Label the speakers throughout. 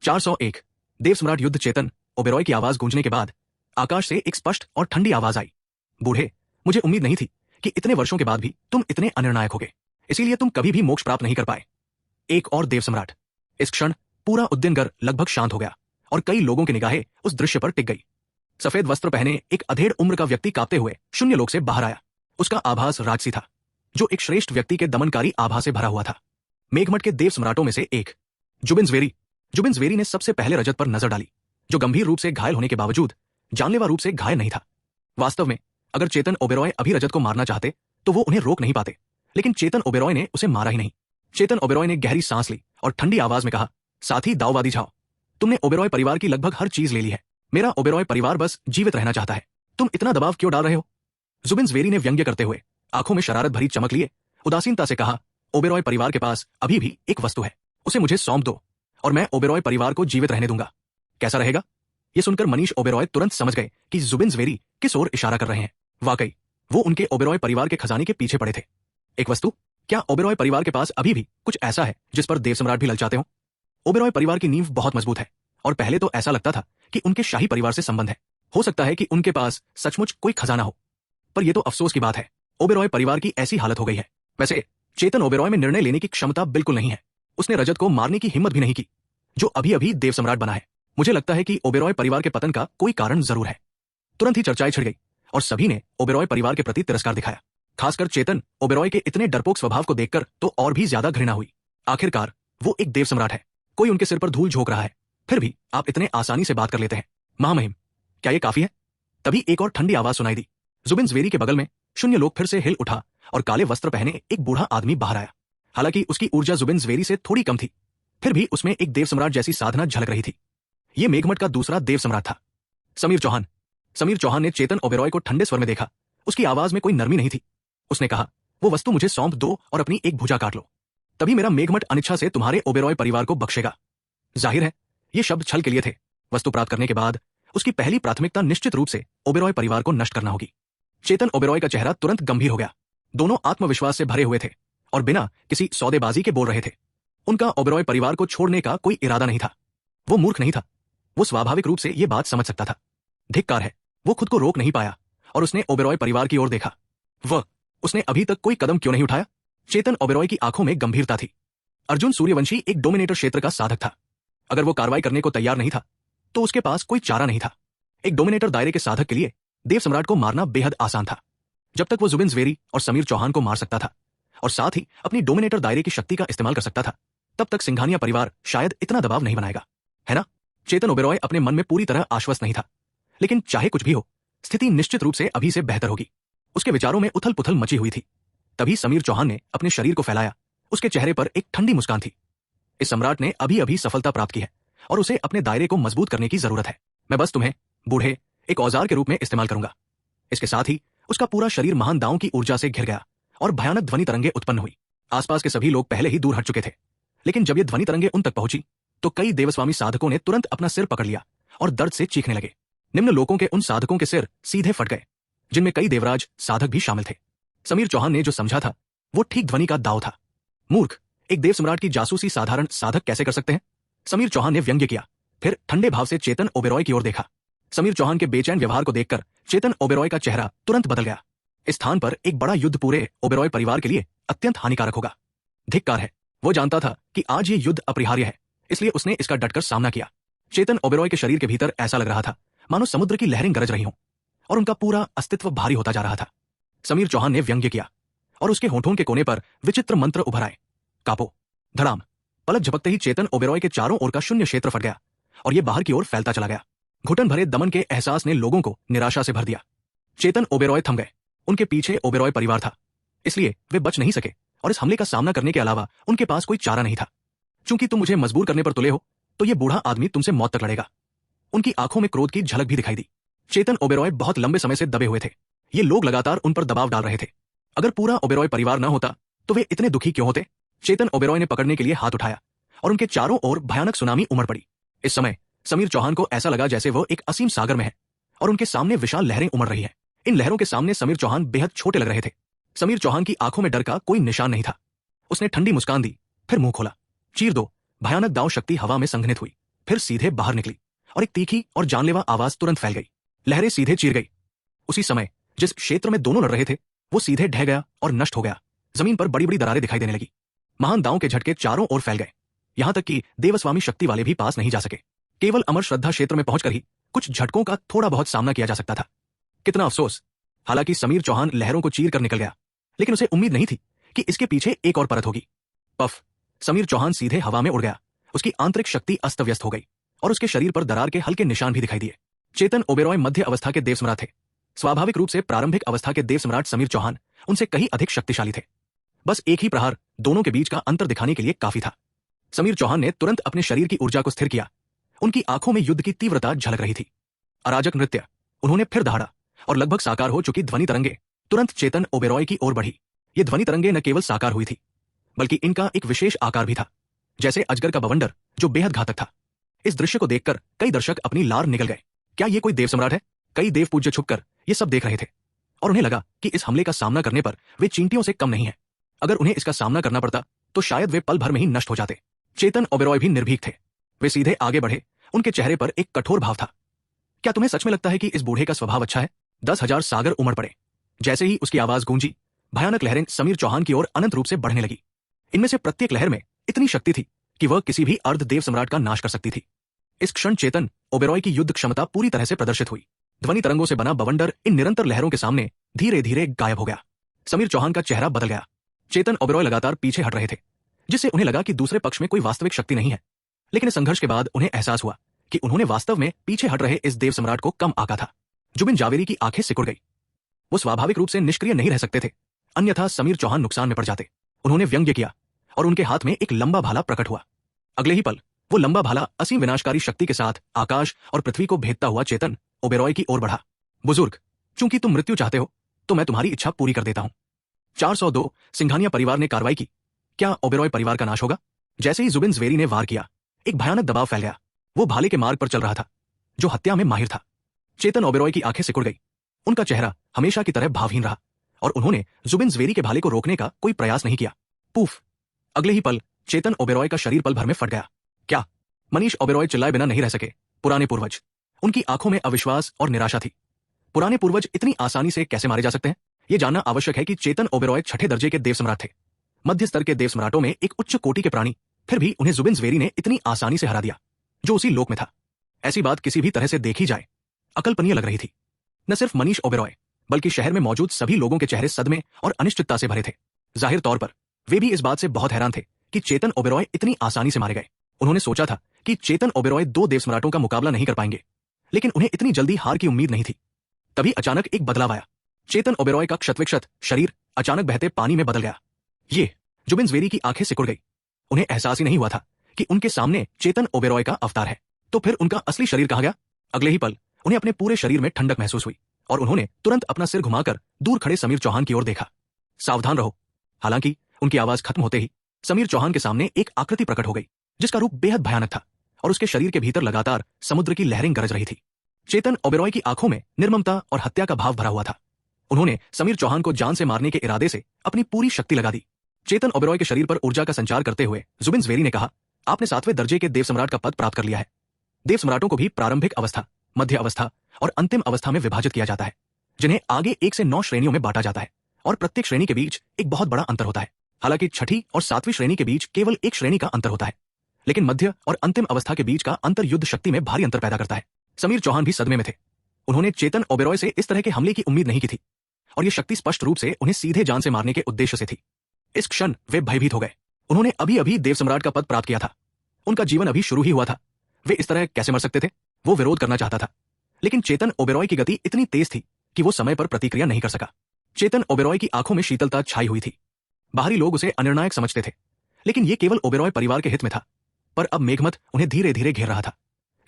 Speaker 1: 401 देव सम्राट युद्ध। चेतन ओबेरॉय की आवाज गूंजने के बाद आकाश से एक स्पष्ट और ठंडी आवाज आई। बूढ़े, मुझे उम्मीद नहीं थी कि इतने वर्षों के बाद भी तुम इतने अनिर्णायक होगे, इसीलिए तुम कभी भी मोक्ष प्राप्त नहीं कर पाए। एक और देव सम्राट। इस क्षण पूरा उद्यानगर लगभग शांत हो गया और कई लोगों की निगाहें उस दृश्य पर टिक गई। सफेद वस्त्र पहने एक अधेड़ उम्र का व्यक्ति कांपते हुए शून्य लोक से बाहर आया। उसका आभास राजसी था, जो एक श्रेष्ठ व्यक्ति के दमनकारी आभा से भरा हुआ था। मेघमट के देव सम्राटों में से एक जुबिन ज़्वेरी। जुबिन ज़्वेरी ने सबसे पहले रजत पर नजर डाली, जो गंभीर रूप से घायल होने के बावजूद जानलेवा रूप से घायल नहीं था। वास्तव में अगर चेतन ओबेरॉय अभी रजत को मारना चाहते तो वो उन्हें रोक नहीं पाते, लेकिन चेतन ओबेरॉय ने उसे मारा ही नहीं। चेतन ओबेरॉय ने गहरी सांस ली और ठंडी आवाज में कहा, साथी दाऊवादी जाओ, तुमने ओबेरॉय परिवार की लगभग हर चीज ले ली है। मेरा ओबेरॉय परिवार बस जीवित रहना चाहता है। तुम इतना दबाव क्यों डाल रहे हो? जुबिन ज़्वेरी ने व्यंग्य करते हुए आंखों में शरारत भरी चमक लिए उदासीनता से कहा, ओबेरॉय परिवार के पास अभी भी एक वस्तु है, उसे मुझे सौंप दो और मैं ओबेरॉय परिवार को जीवित रहने दूंगा। कैसा रहेगा? यह सुनकर मनीष ओबेरॉय तुरंत समझ गए कि जुबिन ज़्वेरी किस ओर इशारा कर रहे हैं। वाकई वो उनके ओबेरॉय परिवार के खजाने के पीछे पड़े थे। एक वस्तु? क्या ओबेरॉय परिवार के पास अभी भी कुछ ऐसा है जिस पर देव सम्राट भी ललचाते हो? ओबेरॉय परिवार की नींव बहुत मजबूत है और पहले तो ऐसा लगता था कि उनके शाही परिवार से संबंध है। हो सकता है कि उनके पास सचमुच कोई खजाना हो, पर यह तो अफसोस की बात है, ओबेरॉय परिवार की ऐसी हालत हो गई है। वैसे चेतन ओबेरॉय में निर्णय लेने की क्षमता बिल्कुल नहीं है। उसने रजत को मारने की हिम्मत भी नहीं की, जो अभी अभी देव सम्राट बना है। मुझे लगता है कि ओबेरॉय परिवार के पतन का कोई कारण जरूर है। तुरंत ही चर्चाएं छिड़ गई और सभी ने ओबेरॉय परिवार के प्रति तिरस्कार दिखाया। खासकर चेतन ओबेरॉय के इतने डरपोक स्वभाव को देखकर तो और भी ज्यादा घृणा हुई। आखिरकार वो एक देव सम्राट है, कोई उनके सिर पर धूल झोंक रहा है, फिर भी आप इतने आसानी से बात कर लेते हैं। महामहिम, क्या ये काफी है? तभी एक और ठंडी आवाज सुनाई दी। जुबिन ज़्वेरी के बगल में शून्य लोक फिर से हिल उठा और काले वस्त्र पहने एक बूढ़ा आदमी बाहर आया। हालांकि उसकी ऊर्जा जुबिन ज़्वेरी से थोड़ी कम थी, फिर भी उसमें एक देव सम्राट जैसी साधना झलक रही थी। यह मेघमट का दूसरा देव सम्राट था, समीर चौहान। समीर चौहान ने चेतन ओबेरॉय को ठंडे स्वर में देखा। उसकी आवाज में कोई नरमी नहीं थी। उसने कहा, वो वस्तु मुझे सौंप दो और अपनी एक भुजा काट लो, तभी मेरा मेघमट अनिच्छा से तुम्हारे ओबेरॉय परिवार को बख्शेगा। जाहिर है ये शब्द छल के लिए थे। वस्तु प्राप्त करने के बाद उसकी पहली प्राथमिकता निश्चित रूप से ओबेरॉय परिवार को नष्ट करना होगी। चेतन ओबेरॉय का चेहरा तुरंत गंभीर हो गया। दोनों आत्मविश्वास से भरे हुए थे और बिना किसी सौदेबाजी के बोल रहे थे। उनका ओबेरॉय परिवार को छोड़ने का कोई इरादा नहीं था। वो मूर्ख नहीं था, वो स्वाभाविक रूप से ये बात समझ सकता था। धिक्कार है, वो खुद को रोक नहीं पाया और उसने ओबेरॉय परिवार की ओर देखा। उसने अभी तक कोई कदम क्यों नहीं उठाया? चेतन ओबेरॉय की आंखों में गंभीरता थी। अर्जुन सूर्यवंशी एक डोमिनेटर क्षेत्र का साधक था। अगर वो कार्रवाई करने को तैयार नहीं था तो उसके पास कोई चारा नहीं था। एक डोमिनेटर दायरे के साधक के लिए देव सम्राट को मारना बेहद आसान था। जब तक वो जुबिन ज़्वेरी और समीर चौहान को मार सकता था और साथ ही अपनी डोमिनेटर दायरे की शक्ति का इस्तेमाल कर सकता था, तब तक सिंघानिया परिवार शायद इतना दबाव नहीं बनाएगा, है ना? चेतन ओबेरॉय अपने मन में पूरी तरह आश्वस्त नहीं था, लेकिन चाहे कुछ भी हो, स्थिति निश्चित रूप से अभी से बेहतर होगी। उसके विचारों में उथल पुथल मची हुई थी। तभी समीर चौहान ने अपने शरीर को फैलाया। उसके चेहरे पर एक ठंडी मुस्कान थी। इस सम्राट ने अभी अभी सफलता प्राप्त की है और उसे अपने दायरे को मजबूत करने की जरूरत है। मैं बस तुम्हें, बूढ़े, एक औजार के रूप में इस्तेमाल करूंगा। इसके साथ ही उसका पूरा शरीर महान दांव की ऊर्जा से घिर गया और भयानक ध्वनि तरंगे उत्पन्न हुई। आसपास के सभी लोग पहले ही दूर हट चुके थे, लेकिन जब ये ध्वनि तरंगे उन तक पहुंची तो कई देवस्वामी साधकों ने तुरंत अपना सिर पकड़ लिया और दर्द से चीखने लगे। निम्न लोकों के उन साधकों के सिर सीधे फट गए, जिनमें कई देवराज साधक भी शामिल थे। समीर चौहान ने जो समझा था वो ठीक ध्वनि का दाव था। मूर्ख, एक देव सम्राट की जासूसी साधारण साधक कैसे कर सकते हैं? समीर चौहान ने व्यंग्य किया, फिर ठंडे भाव से चेतन ओबेरॉय की ओर देखा। समीर चौहान के बेचैन व्यवहार को देखकर चेतन ओबेरॉय का चेहरा तुरंत बदल गया। इस स्थान पर एक बड़ा युद्ध पूरे ओबेरॉय परिवार के लिए अत्यंत हानिकारक होगा। धिक्कार है, वो जानता था कि आज ये युद्ध अपरिहार्य है, इसलिए उसने इसका डटकर सामना किया। चेतन ओबेरॉय के शरीर के भीतर ऐसा लग रहा था मानो समुद्र की लहरें गरज रही हों और उनका पूरा अस्तित्व भारी होता जा रहा था। समीर चौहान ने व्यंग्य किया और उसके होठों के कोने पर विचित्र मंत्र उभर आए। कापो, धड़ाम। पलक झपकते ही चेतन ओबेरॉय के चारों ओर का शून्य क्षेत्र फट गया और यह बाहर की ओर फैलता चला गया। घुटन भरे दमन के एहसास ने लोगों को निराशा से भर दिया। चेतन ओबेरॉय थम गए। उनके पीछे ओबेरॉय परिवार था, इसलिए वे बच नहीं सके और इस हमले का सामना करने के अलावा उनके पास कोई चारा नहीं था। चूंकि तुम मुझे मजबूर करने पर तुले हो, तो यह बूढ़ा आदमी तुमसे मौत तक लड़ेगा। उनकी आंखों में क्रोध की झलक भी दिखाई दी। चेतन ओबेरॉय बहुत लंबे समय से दबे हुए थे। ये लोग लगातार उन पर दबाव डाल रहे थे। अगर पूरा ओबेरॉय परिवार न होता तो वे इतने दुखी क्यों होते? चेतन ओबेरॉय ने पकड़ने के लिए हाथ उठाया और उनके चारों ओर भयानक सुनामी उमड़ पड़ी। इस समय समीर चौहान को ऐसा लगा जैसे वो एक असीम सागर में है और उनके सामने विशाल लहरें उमड़ रही हैं। इन लहरों के सामने समीर चौहान बेहद छोटे लग रहे थे। समीर चौहान की आंखों में डर का कोई निशान नहीं था। उसने ठंडी मुस्कान दी, फिर मुंह खोला। चीर दो। भयानक दाव शक्ति हवा में संघनित हुई, फिर सीधे बाहर निकली और एक तीखी और जानलेवा आवाज तुरंत फैल गई। लहरें सीधे चीर गई। उसी समय जिस क्षेत्र में दोनों लड़ रहे थे वो सीधे ढह गया और नष्ट हो गया। जमीन पर बड़ी बड़ी दरारें दिखाई देने लगी। महान दांव के झटके चारों ओर फैल गए, यहां तक कि देवस्वामी शक्ति वाले भी पास नहीं जा सके। केवल अमर श्रद्धा क्षेत्र में पहुंचकर ही कुछ झटकों का थोड़ा बहुत सामना किया जा सकता था। कितना अफसोस! हालांकि समीर चौहान लहरों को चीर कर निकल गया, लेकिन उसे उम्मीद नहीं थी कि इसके पीछे एक और परत होगी। पफ! समीर चौहान सीधे हवा में उड़ गया। उसकी आंतरिक शक्ति अस्त व्यस्त हो गई और उसके शरीर पर दरार के हल्के निशान भी दिखाई दिए। चेतन ओबेरॉय मध्य अवस्था के देवसम्राट थे। स्वाभाविक रूप से प्रारंभिक अवस्था के देवसम्राट समीर चौहान उनसे कहीं अधिक शक्तिशाली थे। बस एक ही प्रहार दोनों के बीच का अंतर दिखाने के लिए काफी था। समीर चौहान ने तुरंत अपने शरीर की ऊर्जा को स्थिर किया। उनकी आंखों में युद्ध की तीव्रता झलक रही थी। अराजक नृत्य। उन्होंने फिर दहाड़ा और लगभग साकार हो चुकी ध्वनि तरंगे तुरंत चेतन ओबेरॉय की ओर बढ़ी। ये ध्वनि तरंगे न केवल साकार हुई थी, बल्कि इनका एक विशेष आकार भी था, जैसे अजगर का बवंडर, जो बेहद घातक था। इस दृश्य को देखकर कई दर्शक अपनी लार निगल गए। क्या ये कोई देव सम्राट है? कई देव पूज्य छुपकर ये सब देख रहे थे और उन्हें लगा कि इस हमले का सामना करने पर वे चींटियों से कम नहीं है। अगर उन्हें इसका सामना करना पड़ता तो शायद वे पल भर में ही नष्ट हो जाते। चेतन ओबेरॉय भी निर्भीक थे। वे सीधे आगे बढ़े। उनके चेहरे पर एक कठोर भाव था। क्या तुम्हें सच में लगता है कि इस बूढ़े का स्वभाव अच्छा है? 10,000 सागर उमड़ पड़े। जैसे ही उसकी आवाज गूंजी, भयानक लहरें समीर चौहान की ओर अनंत रूप से बढ़ने लगी। इनमें से प्रत्येक लहर में इतनी शक्ति थी कि वह किसी भी अर्ध देव सम्राट का नाश कर सकती थी। इस क्षण चेतन ओबेरॉय की युद्ध क्षमता पूरी तरह से प्रदर्शित हुई। ध्वनि तरंगों से बना बवंडर इन निरंतर लहरों के सामने धीरे धीरे गायब हो गया। समीर चौहान का चेहरा बदल गया। चेतन ओबेरॉय लगातार पीछे हट रहे थे, जिससे उन्हें लगा कि दूसरे पक्ष में कोई वास्तविक शक्ति नहीं है। लेकिन इस संघर्ष के बाद उन्हें एहसास हुआ कि उन्होंने वास्तव में पीछे हट रहे इस देव सम्राट को कम आंका था। जुबिन जावेरी की आंखें सिकुड़ गई। वो स्वाभाविक रूप से निष्क्रिय नहीं रह सकते थे, अन्यथा समीर चौहान नुकसान में पड़ जाते। उन्होंने व्यंग्य किया और उनके हाथ में एक लंबा भाला प्रकट हुआ। अगले ही पल वो लंबा भाला असीम विनाशकारी शक्ति के साथ आकाश और पृथ्वी को भेदता हुआ चेतन ओबेरॉय की ओर बढ़ा। बुजुर्ग, चूंकि तुम मृत्यु चाहते हो तो मैं तुम्हारी इच्छा पूरी कर देता हूं। 402 सिंघानिया परिवार ने कार्रवाई की। क्या ओबेरॉय परिवार का नाश होगा? जैसे ही जुबिन ज़वेरी ने वार किया, एक भयानक दबाव फैल गया। वो भाले के मार्ग पर चल रहा था, जो हत्या में माहिर था। चेतन ओबेरॉय की आंखें सिकुड़ गई। उनका चेहरा हमेशा की तरह भावहीन रहा और उन्होंने जुबिन ज़वेरी के भाले को रोकने का कोई प्रयास नहीं किया। पूफ! अगले ही पल चेतन ओबेरॉय का शरीर पल भर में फट गया। क्या? मनीष ओबेरॉय चिल्लाए बिना नहीं रह सके। पुराने पूर्वज! उनकी आंखों में अविश्वास और निराशा थी। पुराने पूर्वज इतनी आसानी से कैसे मारे जा सकते हैं? यह जानना आवश्यक है कि चेतन ओबेरॉय छठे दर्जे के देव सम्राट थे, मध्य स्तर के देव सम्राटों में एक उच्च कोटि के प्राणी। फिर भी उन्हें जुबिन ज़वेरी ने इतनी आसानी से हरा दिया, जो उसी लोक में था। ऐसी बात किसी भी तरह से देखी जाए अकल्पनीय लग रही थी। न सिर्फ मनीष ओबेरॉय, बल्कि शहर में मौजूद सभी लोगों के चेहरे सदमे और अनिश्चितता से भरे थे। जाहिर तौर पर वे भी इस बात से बहुत हैरान थे कि चेतन ओबेरॉय इतनी आसानी से मारे गए। उन्होंने सोचा था कि चेतन ओबेरॉय 2 देव सम्राटों का मुकाबला नहीं कर पाएंगे, लेकिन उन्हें इतनी जल्दी हार की उम्मीद नहीं थी। तभी अचानक एक बदलाव आया। चेतन ओबेरॉय का क्षतविक्षत शरीर अचानक बहते पानी में बदल गया। ये जुबिन ज़वेरी की आंखें सिकुड़ गई। उन्हें एहसास ही नहीं हुआ था कि उनके सामने चेतन ओबेरॉय का अवतार है। तो फिर उनका असली शरीर कहाँ गया? अगले ही पल उन्हें अपने पूरे शरीर में ठंडक महसूस हुई और उन्होंने तुरंत अपना सिर घुमाकर दूर खड़े समीर चौहान की ओर देखा। सावधान रहो! हालांकि उनकी आवाज खत्म होते ही समीर चौहान के सामने एक आकृति प्रकट हो गई, जिसका रूप बेहद भयानक था और उसके शरीर के भीतर लगातार समुद्र की लहरें गरज रही थी। चेतन ओबेरॉय की आंखों में निर्ममता और हत्या का भाव भरा हुआ था। उन्होंने समीर चौहान को जान से मारने के इरादे से अपनी पूरी शक्ति लगा दी। चेतन ओबेरॉय के शरीर पर ऊर्जा का संचार करते हुए जुबिन ज़वेरी ने कहा, आपने 7वें दर्जे के देव सम्राट का पद प्राप्त कर लिया है। देव सम्राटों को भी प्रारंभिक अवस्था, मध्य अवस्था और अंतिम अवस्था में विभाजित किया जाता है, जिन्हें आगे 1 से 9 श्रेणियों में बांटा जाता है और प्रत्येक श्रेणी के बीच एक बहुत बड़ा अंतर होता है। हालांकि छठी और 7वीं श्रेणी के बीच केवल एक श्रेणी का अंतर होता है, लेकिन मध्य और अंतिम अवस्था के बीच का अंतर युद्ध शक्ति में भारी अंतर पैदा करता है। समीर चौहान भी सदमे में थे। उन्होंने चेतन ओबेरॉय से इस तरह के हमले की उम्मीद नहीं की थी और यह शक्ति स्पष्ट रूप से उन्हें सीधे जान से मारने के उद्देश्य से थी। इस क्षण वे भयभीत हो गए। उन्होंने अभी अभी देव सम्राट का पद प्राप्त किया था। उनका जीवन अभी शुरू ही हुआ था। वे इस तरह कैसे मर सकते थे? वो विरोध करना चाहता था, लेकिन चेतन ओबेरॉय की गति इतनी तेज थी कि वो समय पर प्रतिक्रिया नहीं कर सका। चेतन ओबेरॉय की आंखों में शीतलता छाई हुई थी। बाहरी लोग उसे अनिर्णायक समझते थे, लेकिन ये केवल ओबेरॉय परिवार के हित में था। पर अब मेघमत उन्हें धीरे धीरे घेर रहा था,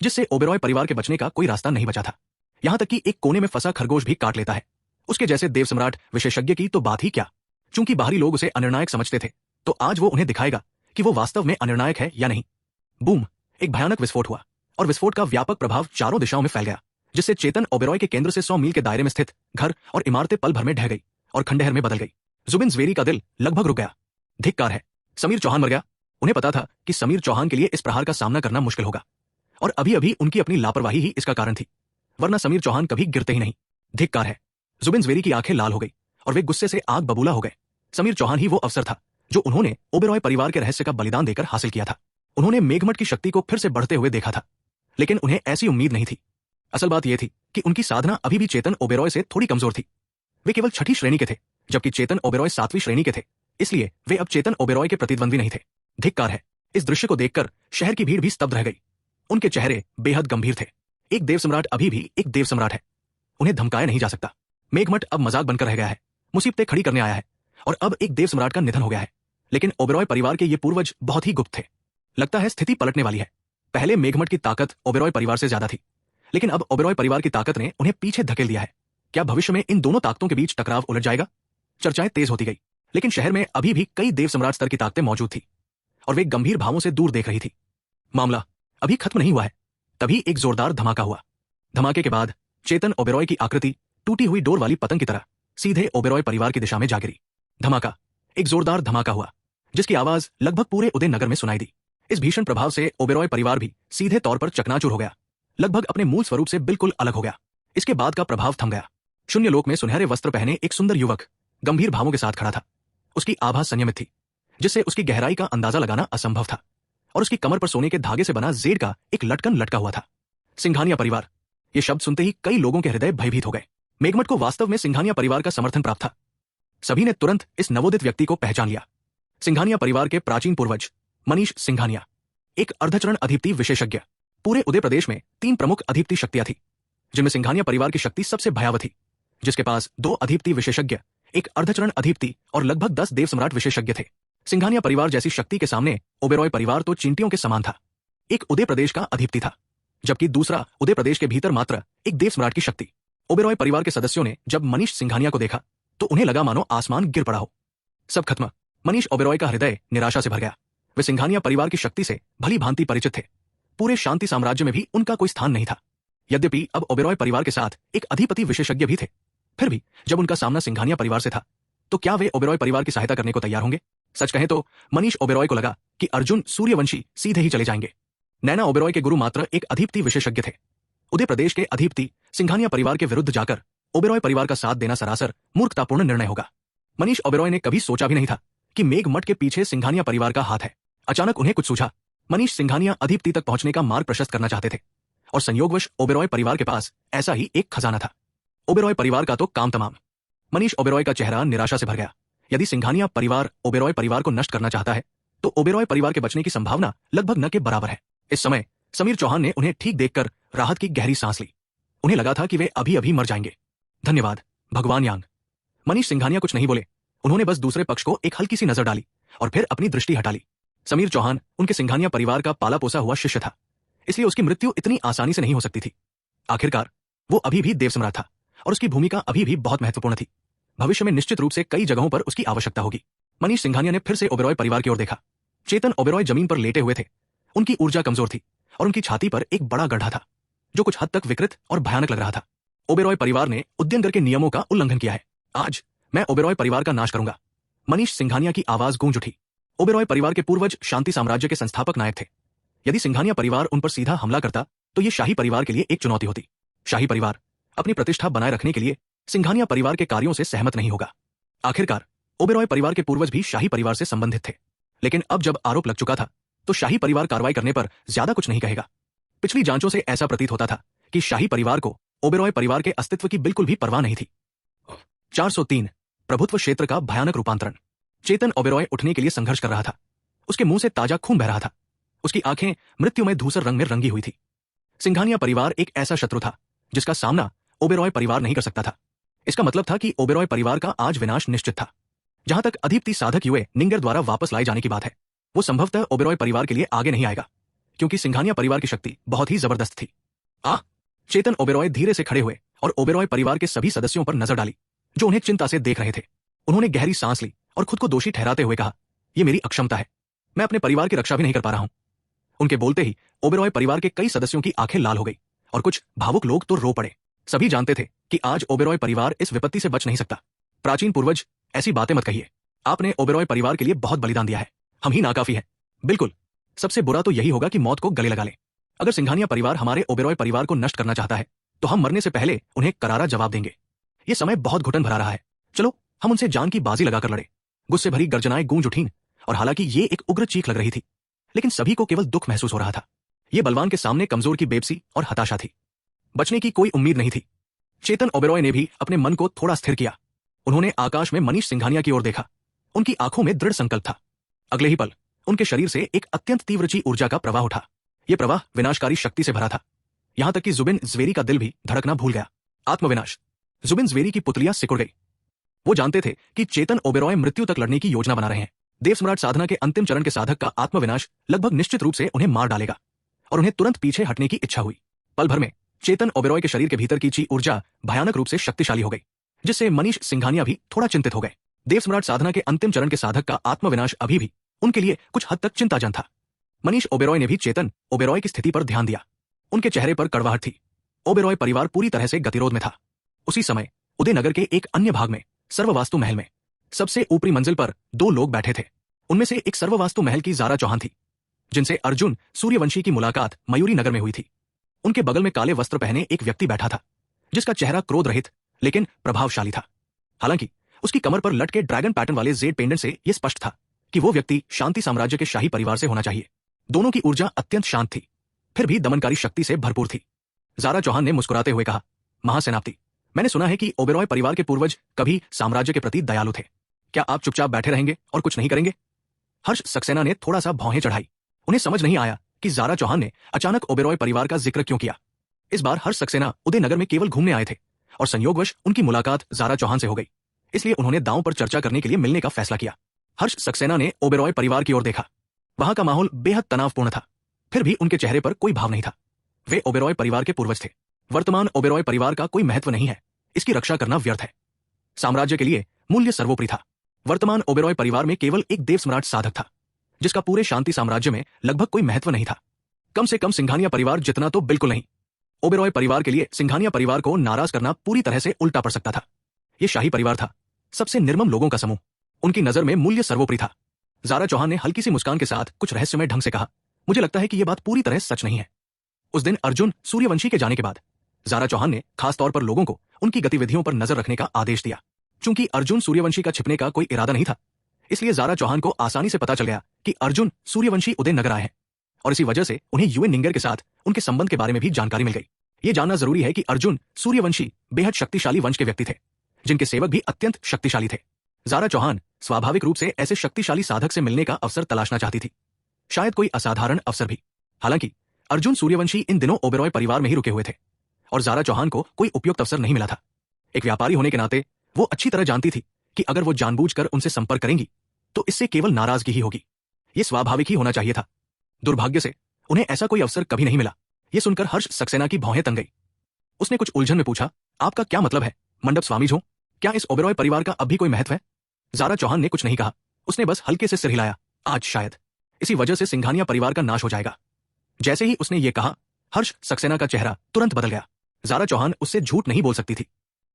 Speaker 1: जिससे ओबेरॉय परिवार के बचने का कोई रास्ता नहीं बचा था। यहां तक कि एक कोने में फंसा खरगोश भी काट लेता है। उसके जैसे देव सम्राट विशेषज्ञ की तो बात ही क्या। चूंकि बाहरी लोग उसे अनिर्णायक समझते थे, तो आज वो उन्हें दिखाएगा कि वो वास्तव में अनिर्णायक है या नहीं। बूम! एक भयानक विस्फोट हुआ और विस्फोट का व्यापक प्रभाव चारों दिशाओं में फैल गया, जिससे चेतन ओबेरॉय के केंद्र से 100 मील के दायरे में स्थित घर और इमारतें पल भर में ढह गई और खंडहर में बदल गई। जुबिन ज़वेरी का दिल लगभग रुक गया। धिक्कार है! समीर चौहान मर गया। उन्हें पता था कि समीर चौहान के लिए इस प्रहार का सामना करना मुश्किल होगा और अभी अभी उनकी अपनी लापरवाही ही इसका कारण थी, वरना समीर चौहान कभी गिरते ही नहीं। धिक्कार है। जुबिन ज़वेरी की आंखें लाल हो गई और वे गुस्से से आग बबूला हो गए। समीर चौहान ही वो अफसर था जो उन्होंने ओबेरॉय परिवार के रहस्य का बलिदान देकर हासिल किया था। उन्होंने मेघमट की शक्ति को फिर से बढ़ते हुए देखा था, लेकिन उन्हें ऐसी उम्मीद नहीं थी। असल बात यह थी कि उनकी साधना अभी भी चेतन ओबेरॉय से थोड़ी कमजोर थी। वे केवल छठी श्रेणी के थे, जबकि चेतन ओबेरॉय 7वीं श्रेणी के थे, इसलिए वे अब चेतन ओबेरॉय के प्रतिद्वंद्वी नहीं थे। धिक्कार है। इस दृश्य को देखकर शहर की भीड़ भी स्तब्ध रह गई। उनके चेहरे बेहद गंभीर थे। एक देव सम्राट अभी भी एक देव सम्राट है, उन्हें धमकाया नहीं जा सकता। मेघमट अब मजाक बनकर रह गया है, मुसीबतें खड़ी करने आया है, और अब एक देव सम्राट का निधन हो गया है। लेकिन ओबेरॉय परिवार के ये पूर्वज बहुत ही गुप्त थे। लगता है स्थिति पलटने वाली है। पहले मेघमट की ताकत ओबेरॉय परिवार से ज्यादा थी, लेकिन अब ओबेरॉय परिवार की ताकत ने उन्हें पीछे धकेल दिया है। क्या भविष्य में इन दोनों ताकतों के बीच टकराव उलझ जाएगा? चर्चाएं तेज होती गई, लेकिन शहर में अभी भी कई देव सम्राट स्तर की ताकतें मौजूद थी और वे गंभीर भावों से दूर देख रही थी। मामला अभी खत्म नहीं हुआ है। तभी एक जोरदार धमाका हुआ। धमाके के बाद चेतन ओबेरॉय की आकृति टूटी हुई डोर वाली पतंग की तरह सीधे ओबेरॉय परिवार की दिशा में जा गिरी। धमाका, एक जोरदार धमाका हुआ, जिसकी आवाज लगभग पूरे उदय नगर में सुनाई दी। इस भीषण प्रभाव से ओबेरॉय परिवार भी सीधे तौर पर चकनाचूर हो गया, लगभग अपने मूल स्वरूप से बिल्कुल अलग हो गया। इसके बाद का प्रभाव थम गया। शून्य लोक में सुनहरे वस्त्र पहने एक सुंदर युवक गंभीर भावों के साथ खड़ा था। उसकी आभा संयमित थी, जिससे उसकी गहराई का अंदाजा लगाना असंभव था, और उसकी कमर पर सोने के धागे से बना जेड का एक लटकन लटका हुआ था। सिंघानिया परिवार, ये शब्द सुनते ही कई लोगों के हृदय भयभीत हो गए। मेघमट को वास्तव में सिंघानिया परिवार का समर्थन प्राप्त था। सभी ने तुरंत इस नवोदित व्यक्ति को पहचान लिया। सिंघानिया परिवार के प्राचीन पूर्वज मनीष सिंघानिया, एक अर्धचरण अधिपति विशेषज्ञ। पूरे उदय प्रदेश में 3 प्रमुख अधिपति शक्तियां थी, जिनमें सिंघानिया परिवार की शक्ति सबसे भयावह थी, जिसके पास 2 अधिपति विशेषज्ञ, एक अर्धचरण अधिपति और लगभग 10 देव सम्राट विशेषज्ञ थे। सिंघानिया परिवार जैसी शक्ति के सामने ओबेरॉय परिवार तो चींटियों के समान था। एक उदय प्रदेश का अधिपति था, जबकि दूसरा उदय प्रदेश के भीतर मात्र एक देव सम्राट की शक्ति। ओबेरॉय परिवार के सदस्यों ने जब मनीष सिंघानिया को देखा तो उन्हें लगा मानो आसमान गिर पड़ा हो। सब खत्म। मनीष ओबेरॉय का हृदय निराशा से भर गया। वे सिंघानिया परिवार की शक्ति से भली भांति परिचित थे। पूरे शांति साम्राज्य में भी उनका कोई स्थान नहीं था। यद्यपि अब ओबेरॉय परिवार के साथ एक अधिपति विशेषज्ञ भी थे, फिर भी जब उनका सामना सिंघानिया परिवार से था, तो क्या वे ओबेरॉय परिवार की सहायता करने को तैयार होंगे? सच कहें तो मनीष ओबेरॉय को लगा कि अर्जुन सूर्यवंशी सीधे ही चले जाएंगे। नैना ओबेरॉय के गुरु मात्र एक अधिपति विशेषज्ञ थे। उदय प्रदेश के अधिपति सिंघानिया परिवार के विरुद्ध जाकर ओबेरॉय परिवार का साथ देना सरासर मूर्खतापूर्ण निर्णय होगा। मनीष ओबेरॉय ने कभी सोचा भी नहीं था कि मेघमट के पीछे सिंघानिया परिवार का हाथ है। अचानक उन्हें कुछ सूझा। मनीष सिंघानिया अधिपति तक पहुंचने का मार्ग प्रशस्त करना चाहते थे, और संयोगवश ओबेरॉय परिवार के पास ऐसा ही एक खजाना था। ओबेरॉय परिवार का तो काम तमाम। मनीष ओबेरॉय का चेहरा निराशा से भर गया। यदि सिंघानिया परिवार ओबेरॉय परिवार को नष्ट करना चाहता है, तो ओबेरॉय परिवार के बचने की संभावना लगभग न के बराबर है। इस समय समीर चौहान ने उन्हें ठीक देखकर राहत की गहरी सांस ली। उन्हें लगा था कि वे अभी अभी मर जाएंगे। धन्यवाद भगवान यांग। मनीष सिंघानिया कुछ नहीं बोले। उन्होंने बस दूसरे पक्ष को एक हल्की सी नजर डाली और फिर अपनी दृष्टि हटा ली। समीर चौहान उनके सिंघानिया परिवार का पाला पोसा हुआ शिष्य था, इसलिए उसकी मृत्यु इतनी आसानी से नहीं हो सकती थी। आखिरकार वो अभी भी देव सम्राट था और उसकी भूमिका अभी भी बहुत महत्वपूर्ण थी। भविष्य में निश्चित रूप से कई जगहों पर उसकी आवश्यकता होगी। मनीष सिंघानिया ने फिर से ओबेरॉय परिवार की ओर देखा। चेतन ओबेरॉय जमीन पर लेटे हुए थे। उनकी ऊर्जा कमजोर थी और उनकी छाती पर एक बड़ा गड्ढा था, जो कुछ हद तक विकृत और भयानक लग रहा था। ओबेरॉय परिवार ने उद्यनगर के नियमों का उल्लंघन किया है। आज मैं ओबेरॉय परिवार का नाश करूंगा। मनीष सिंघानिया की आवाज गूंज उठी। ओबेरॉय परिवार के पूर्वज शांति साम्राज्य के संस्थापक नायक थे। यदि सिंघानिया परिवार उन पर सीधा हमला करता तो यह शाही परिवार के लिए एक चुनौती होती। शाही परिवार अपनी प्रतिष्ठा बनाए रखने के लिए सिंघानिया परिवार के कार्यों से सहमत नहीं होगा। आखिरकार ओबेरॉय परिवार के पूर्वज भी शाही परिवार से संबंधित थे, लेकिन अब जब आरोप लग चुका था तो शाही परिवार कार्रवाई करने पर ज्यादा कुछ नहीं कहेगा। पिछली जांचों से ऐसा प्रतीत होता था कि शाही परिवार को ओबेरॉय परिवार के अस्तित्व की बिल्कुल भी परवाह नहीं थी। 403 प्रभुत्व क्षेत्र का भयानक रूपांतरण। चेतन ओबेरॉय उठने के लिए संघर्ष कर रहा था। उसके मुंह से ताजा खून बह रहा था। उसकी आंखें मृत्युमय धूसर रंग में रंगी हुई थी। सिंघानिया परिवार एक ऐसा शत्रु था जिसका सामना ओबेरॉय परिवार नहीं कर सकता था। इसका मतलब था कि ओबेरॉय परिवार का आज विनाश निश्चित था। जहां तक अधिपति साधक युए निंगर द्वारा वापस लाए जाने की बात है, वो संभवतः ओबेरॉय परिवार के लिए आगे नहीं आएगा, क्योंकि सिंघानिया परिवार की शक्ति बहुत ही जबरदस्त थी। चेतन ओबेरॉय धीरे से खड़े हुए और ओबेरॉय परिवार के सभी सदस्यों पर नजर डाली, जो उन्हें चिंता से देख रहे थे। उन्होंने गहरी सांस ली और खुद को दोषी ठहराते हुए कहा, यह मेरी अक्षमता है। मैं अपने परिवार की रक्षा भी नहीं कर पा रहा हूं। उनके बोलते ही ओबेरॉय परिवार के कई सदस्यों की आंखें लाल हो गई और कुछ भावुक लोग तो रो पड़े। सभी जानते थे कि आज ओबेरॉय परिवार इस विपत्ति से बच नहीं सकता। प्राचीन पूर्वज, ऐसी बातें मत कहिए। आपने ओबेरॉय परिवार के लिए बहुत बलिदान दिया है। हम ही नाकाफी हैं। बिल्कुल, सबसे बुरा तो यही होगा कि मौत को गले लगा ले। अगर सिंघानिया परिवार हमारे ओबेरॉय परिवार को नष्ट करना चाहता है तो हम मरने से पहले उन्हें करारा जवाब देंगे। ये समय बहुत घुटन भरा रहा है, चलो हम उनसे जान की बाजी लगाकर लड़े। गुस्से भरी गर्जनाएं गूंज उठीं और हालांकि ये एक उग्र चीख लग रही थी, लेकिन सभी को केवल दुख महसूस हो रहा था। ये बलवान के सामने कमजोर की बेबसी और हताशा थी। बचने की कोई उम्मीद नहीं थी। चेतन ओबेरॉय ने भी अपने मन को थोड़ा स्थिर किया। उन्होंने आकाश में मनीष सिंघानिया की ओर देखा। उनकी आंखों में दृढ़ संकल्प था। अगले ही पल उनके शरीर से एक अत्यंत तीव्र ऊर्जा का प्रवाह उठा। यह प्रवाह विनाशकारी शक्ति से भरा था, यहां तक कि जुबिन ज़्वेरी का दिल भी धड़कना भूल गया। आत्मविनाश। जुबिन ज़्वेरी की पुतलियां सिकुड़ गई। वो जानते थे कि चेतन ओबेरॉय मृत्यु तक लड़ने की योजना बना रहे हैं। देव सम्राट साधना के अंतिम चरण के साधक का आत्मविनाश लगभग निश्चित रूप से उन्हें मार डालेगा और उन्हें तुरंत पीछे हटने की इच्छा हुई। पल भर में चेतन ओबेरॉय के शरीर के भीतर की ऊर्जा भयानक रूप से शक्तिशाली हो गई, जिससे मनीष सिंघानिया भी थोड़ा चिंतित हो गए। देव सम्राट साधना के अंतिम चरण के साधक का आत्मविनाश अभी भी उनके लिए कुछ हद तक चिंताजनक था। मनीष ओबेरॉय ने भी चेतन ओबेरॉय की स्थिति पर ध्यान दिया। उनके चेहरे पर कड़वाहट थी। ओबेरॉय परिवार पूरी तरह से गतिरोध में था। उसी समय उदयनगर के एक अन्य भाग में सर्ववास्तु महल में सबसे ऊपरी मंजिल पर दो लोग बैठे थे। उनमें से एक सर्ववास्तु महल की ज़ारा चौहान थी, जिनसे अर्जुन सूर्यवंशी की मुलाकात मयूरी नगर में हुई थी। उनके बगल में काले वस्त्र पहने एक व्यक्ति बैठा था, जिसका चेहरा क्रोध रहित लेकिन प्रभावशाली था। हालांकि उसकी कमर पर लटके ड्रैगन पैटर्न वाले जेड पेंडेंट से यह स्पष्ट था कि वो व्यक्ति शांति साम्राज्य के शाही परिवार से होना चाहिए। दोनों की ऊर्जा अत्यंत शांत थी, फिर भी दमनकारी शक्ति से भरपूर थी। ज़ारा चौहान ने मुस्कुराते हुए कहा, महासेनापति, मैंने सुना है कि ओबेरॉय परिवार के पूर्वज कभी साम्राज्य के प्रति दयालु थे। क्या आप चुपचाप बैठे रहेंगे और कुछ नहीं करेंगे? हर्ष सक्सेना ने थोड़ा सा भौहें चढ़ाई। उन्हें समझ नहीं आया कि ज़ारा चौहान ने अचानक ओबेरॉय परिवार का जिक्र क्यों किया। इस बार हर्ष सक्सेना उदयनगर में केवल घूमने आए थे और संयोगवश उनकी मुलाकात ज़ारा चौहान से हो गई, इसलिए उन्होंने दांव पर चर्चा करने के लिए मिलने का फैसला किया। हर्ष सक्सेना ने ओबेरॉय परिवार की ओर देखा। वहां का माहौल बेहद तनावपूर्ण था, फिर भी उनके चेहरे पर कोई भाव नहीं था। वे ओबेरॉय परिवार के पूर्वज थे। वर्तमान ओबेरॉय परिवार का कोई महत्व नहीं है, इसकी रक्षा करना व्यर्थ है। साम्राज्य के लिए मूल्य सर्वोपरि था। वर्तमान ओबेरॉय परिवार में केवल एक देव सम्राट साधक था, जिसका पूरे शांति साम्राज्य में लगभग कोई महत्व नहीं था। कम से कम सिंघानिया परिवार जितना तो बिल्कुल नहीं। ओबेरॉय परिवार के लिए सिंघानिया परिवार को नाराज करना पूरी तरह से उल्टा पड़ सकता था। यह शाही परिवार था, सबसे निर्मम लोगों का समूह। उनकी नजर में मूल्य सर्वोपरि था। ज़ारा चौहान ने हल्की सी मुस्कान के साथ कुछ रहस्यमय ढंग से कहा, मुझे लगता है कि यह बात पूरी तरह सच नहीं है। उस दिन अर्जुन सूर्यवंशी के जाने के बाद ज़ारा चौहान ने खास तौर पर लोगों को उनकी गतिविधियों पर नजर रखने का आदेश दिया। चूंकि अर्जुन सूर्यवंशी का छिपने का कोई इरादा नहीं था, इसलिए ज़ारा चौहान को आसानी से पता चल गया कि अर्जुन सूर्यवंशी उदयनगर आए हैं, और इसी वजह से उन्हें यूएन निंगर के साथ उनके संबंध के बारे में भी जानकारी मिल गई। ये जानना जरूरी है कि अर्जुन सूर्यवंशी बेहद शक्तिशाली वंश के व्यक्ति थे, जिनके सेवक भी अत्यंत शक्तिशाली थे। ज़ारा चौहान स्वाभाविक रूप से ऐसे शक्तिशाली साधक से मिलने का अवसर तलाशना चाहती थी, शायद कोई असाधारण अवसर भी। हालांकि अर्जुन सूर्यवंशी इन दिनों ओबेरॉय परिवार में ही रुके हुए थे और ज़ारा चौहान को कोई उपयुक्त अवसर नहीं मिला था। एक व्यापारी होने के नाते वो अच्छी तरह जानती थी कि अगर वो जानबूझकर उनसे संपर्क करेंगी तो इससे केवल नाराजगी ही होगी। ये स्वाभाविक ही होना चाहिए था। दुर्भाग्य से उन्हें ऐसा कोई अवसर कभी नहीं मिला। ये सुनकर हर्ष सक्सेना की भौहें तंग गई। उसने कुछ उलझन में पूछा, आपका क्या मतलब है, मंडप स्वामी जो? क्या इस ओबेरॉय परिवार का अब भी कोई महत्व है? ज़ारा चौहान ने कुछ नहीं कहा। उसने बस हल्के से सिर हिलाया। आज शायद इसी वजह से सिंघानिया परिवार का नाश हो जाएगा। जैसे ही उसने ये कहा, हर्ष सक्सेना का चेहरा तुरंत बदल गया। ज़ारा चौहान उससे झूठ नहीं बोल सकती थी।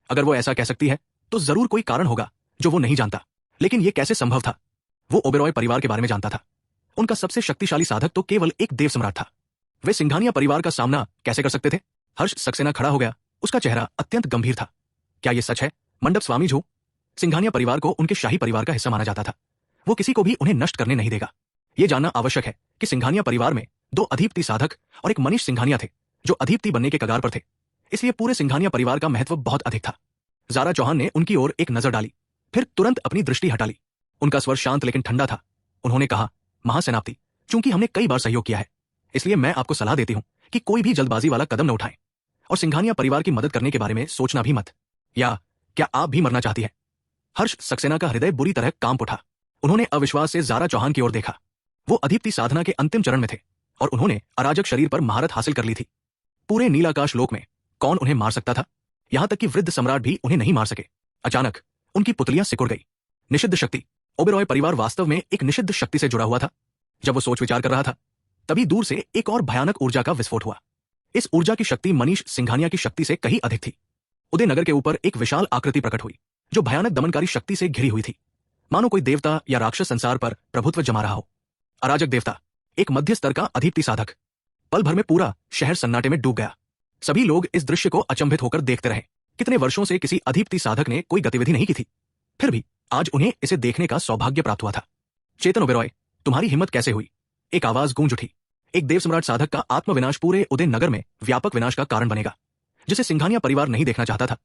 Speaker 1: अगर वो ऐसा कह सकती है तो जरूर कोई कारण होगा जो वो नहीं जानता। लेकिन ये कैसे संभव था? वो ओबेरॉय परिवार के बारे में जानता था। उनका सबसे शक्तिशाली साधक तो केवल एक देव सम्राट था। वे सिंघानिया परिवार का सामना कैसे कर सकते थे? हर्ष सक्सेना खड़ा हो गया। उसका चेहरा अत्यंत गंभीर था। क्या यह सच है, मंडप स्वामी जो? सिंघानिया परिवार को उनके शाही परिवार का हिस्सा माना जाता था। वो किसी को भी उन्हें नष्ट करने नहीं देगा। यह जानना आवश्यक है कि सिंघानिया परिवार में दो अधीपति साधक और एक मनीष सिंघानिया थे, जो अधीपति बनने के कगार पर थे। इसलिए पूरे सिंघानिया परिवार का महत्व बहुत अधिक था। ज़ारा चौहान ने उनकी ओर एक नजर डाली, फिर तुरंत अपनी दृष्टि हटा ली। उनका स्वर शांत लेकिन ठंडा था। उन्होंने कहा, महासेनापति, चूंकि हमने कई बार सहयोग किया है, इसलिए मैं आपको सलाह देती हूं कि कोई भी जल्दबाजी वाला कदम न उठाएं और सिंघानिया परिवार की मदद करने के बारे में सोचना भी मत। या क्या आप भी मरना चाहती है? हर्ष सक्सेना का हृदय बुरी तरह कांप उठा। उन्होंने अविश्वास से ज़ारा चौहान की ओर देखा। वो अधीपति साधना के अंतिम चरण में थे और उन्होंने अराजक शरीर पर महारत हासिल कर ली थी। पूरे नीलाकाश लोक में कौन उन्हें मार सकता था? यहां तक कि वृद्ध सम्राट भी उन्हें नहीं मार सके। अचानक उनकी पुतलियां सिकुड़ गई। निषिद्ध शक्ति। ओबेरॉय परिवार वास्तव में एक निषिद्ध शक्ति से जुड़ा हुआ था। जब वो सोच विचार कर रहा था, तभी दूर से एक और भयानक ऊर्जा का विस्फोट हुआ। इस ऊर्जा की शक्ति मनीष सिंघानिया की शक्ति से कहीं अधिक थी। उदयनगर के ऊपर एक विशाल आकृति प्रकट हुई, जो भयानक दमनकारी शक्ति से घिरी हुई थी, मानो कोई देवता या राक्षस संसार पर प्रभुत्व जमा रहा हो। अराजक देवता, एक मध्य स्तर का अधीपति साधक, पल भर में पूरा शहर सन्नाटे में डूब गया। सभी लोग इस दृश्य को अचंभित होकर देखते रहे। कितने वर्षों से किसी अधीप्ति साधक ने कोई गतिविधि नहीं की थी, फिर भी आज उन्हें इसे देखने का सौभाग्य प्राप्त हुआ था। चेतन ओबेरॉय, तुम्हारी हिम्मत कैसे हुई? एक आवाज गूंज उठी। एक देव सम्राट साधक का आत्मविनाश पूरे उदय नगर में व्यापक विनाश का कारण बनेगा, जिसे सिंघानिया परिवार नहीं देखना चाहता था।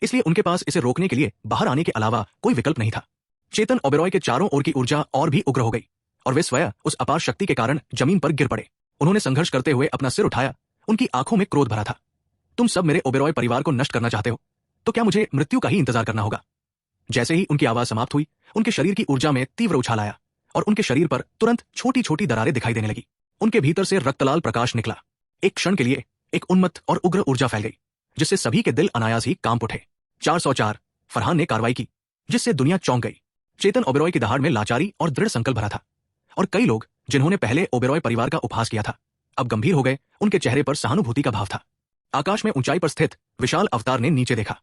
Speaker 1: इसलिए उनके पास इसे रोकने के लिए बाहर आने के अलावा कोई विकल्प नहीं था। चेतन ओबेरॉय के चारों ओर की ऊर्जा और भी उग्र हो गई और वे स्वयं उस अपार शक्ति के कारण जमीन पर गिर पड़े। उन्होंने संघर्ष करते हुए अपना सिर उठाया। उनकी आंखों में क्रोध भरा था। तुम सब मेरे ओबेरॉय परिवार को नष्ट करना चाहते हो, तो क्या मुझे मृत्यु का ही इंतजार करना होगा? जैसे ही उनकी आवाज समाप्त हुई, उनके शरीर की ऊर्जा में तीव्र उछाल आया और उनके शरीर पर तुरंत छोटी छोटी दरारें दिखाई देने लगी। उनके भीतर से रक्तलाल प्रकाश निकला। एक क्षण के लिए एक उन्मत्त और उग्र ऊर्जा फैल गई, जिससे सभी के दिल अनायास ही कांप उठे। 404 फरहान ने कार्रवाई की, जिससे दुनिया चौंक गई। चेतन ओबेरॉय की दहाड़ में लाचारी और दृढ़ संकल्प भरा था, और कई लोग जिन्होंने पहले ओबेरॉय परिवार का उपहास किया था, अब गंभीर हो गए। उनके चेहरे पर सहानुभूति का भाव था। आकाश में ऊंचाई पर स्थित विशाल अवतार ने नीचे देखा।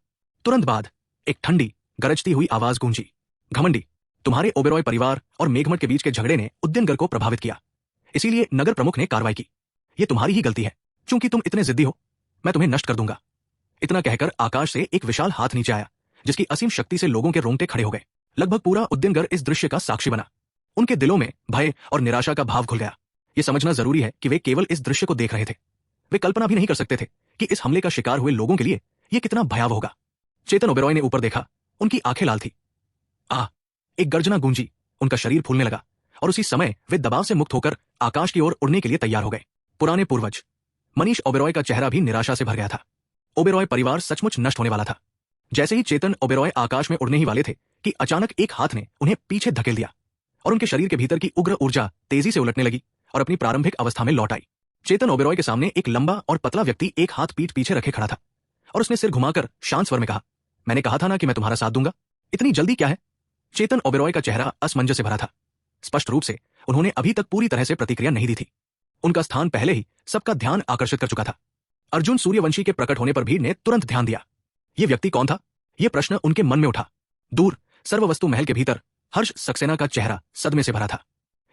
Speaker 1: तुरंत बाद एक ठंडी गरजती हुई आवाज गूंजी। घमंडी, तुम्हारे ओबेरॉय परिवार और मेघमट के बीच के झगड़े ने उद्यनगर को प्रभावित किया, इसीलिए नगर प्रमुख ने कार्रवाई की। ये तुम्हारी ही गलती है, क्योंकि तुम इतने जिद्दी हो। मैं तुम्हें नष्ट कर दूंगा। इतना कहकर आकाश से एक विशाल हाथ नीचे आया, जिसकी असीम शक्ति से लोगों के रोंगटे खड़े हो गए। लगभग पूरा उद्यनगर इस दृश्य का साक्षी बना। उनके दिलों में भय और निराशा का भाव घुल गया। यह समझना जरूरी है कि वे केवल इस दृश्य को देख रहे थे। वे कल्पना भी नहीं कर सकते थे कि इस हमले का शिकार हुए लोगों के लिए यह कितना भयावह होगा। चेतन ओबेरॉय ने ऊपर देखा। उनकी आंखें लाल थी। एक गर्जना गूंजी। उनका शरीर फूलने लगा और उसी समय वे दबाव से मुक्त होकर आकाश की ओर उड़ने के लिए तैयार हो गए। पुराने पूर्वज मनीष ओबेरॉय का चेहरा भी निराशा से भर गया था। ओबेरॉय परिवार सचमुच नष्ट होने वाला था। जैसे ही चेतन ओबेरॉय आकाश में उड़ने ही वाले थे कि अचानक एक हाथ ने उन्हें पीछे धकेल दिया और उनके शरीर के भीतर की उग्र ऊर्जा तेजी से उलटने लगी और अपनी प्रारंभिक अवस्था में लौट आई। चेतन ओबेरॉय के सामने एक लंबा और पतला व्यक्ति एक हाथ पीठ पीछे रखे खड़ा था और उसने सिर घुमाकर शांत स्वर में कहा, मैंने कहा था ना कि मैं तुम्हारा साथ दूंगा। इतनी जल्दी क्या है? चेतन ओबेरॉय का चेहरा असमंजस से भरा था। स्पष्ट रूप से उन्होंने अभी तक पूरी तरह से प्रतिक्रिया नहीं दी थी। उनका स्थान पहले ही सबका ध्यान आकर्षित कर चुका था। अर्जुन सूर्यवंशी के प्रकट होने पर भीड़ ने तुरंत ध्यान दिया। यह व्यक्ति कौन था? यह प्रश्न उनके मन में उठा। दूर सर्ववस्तु महल के भीतर हर्ष सक्सेना का चेहरा सदमे से भरा था।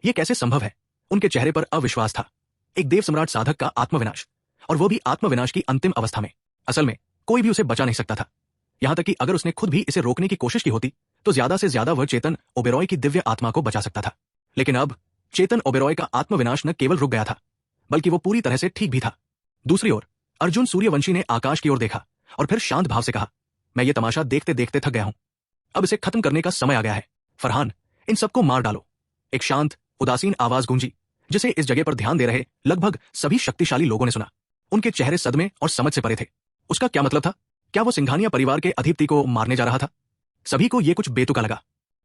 Speaker 1: यह कैसे संभव है? उनके चेहरे पर अविश्वास था। एक देव सम्राट साधक का आत्मविनाश, और वो भी आत्मविनाश की अंतिम अवस्था में। असल में कोई भी उसे बचा नहीं सकता था। यहां तक कि अगर उसने खुद भी इसे रोकने की कोशिश की होती तो ज्यादा से ज्यादा वह चेतन ओबेरॉय की दिव्य आत्मा को बचा सकता था। लेकिन अब चेतन ओबेरॉय का आत्मविनाश न केवल रुक गया था, बल्कि वो पूरी तरह से ठीक भी था। दूसरी ओर अर्जुन सूर्यवंशी ने आकाश की ओर देखा और फिर शांत भाव से कहा, मैं ये तमाशा देखते देखते थक गया हूं। अब इसे खत्म करने का समय आ गया है। फरहान, इन सबको मार डालो। एक शांत उदासीन आवाज गूंजी, जिसे इस जगह पर ध्यान दे रहे लगभग सभी शक्तिशाली लोगों ने सुना। उनके चेहरे सदमे और समझ से परे थे। उसका क्या मतलब था? क्या वो सिंघानिया परिवार के अधिपति को मारने जा रहा था? सभी को यह कुछ बेतुका लगा।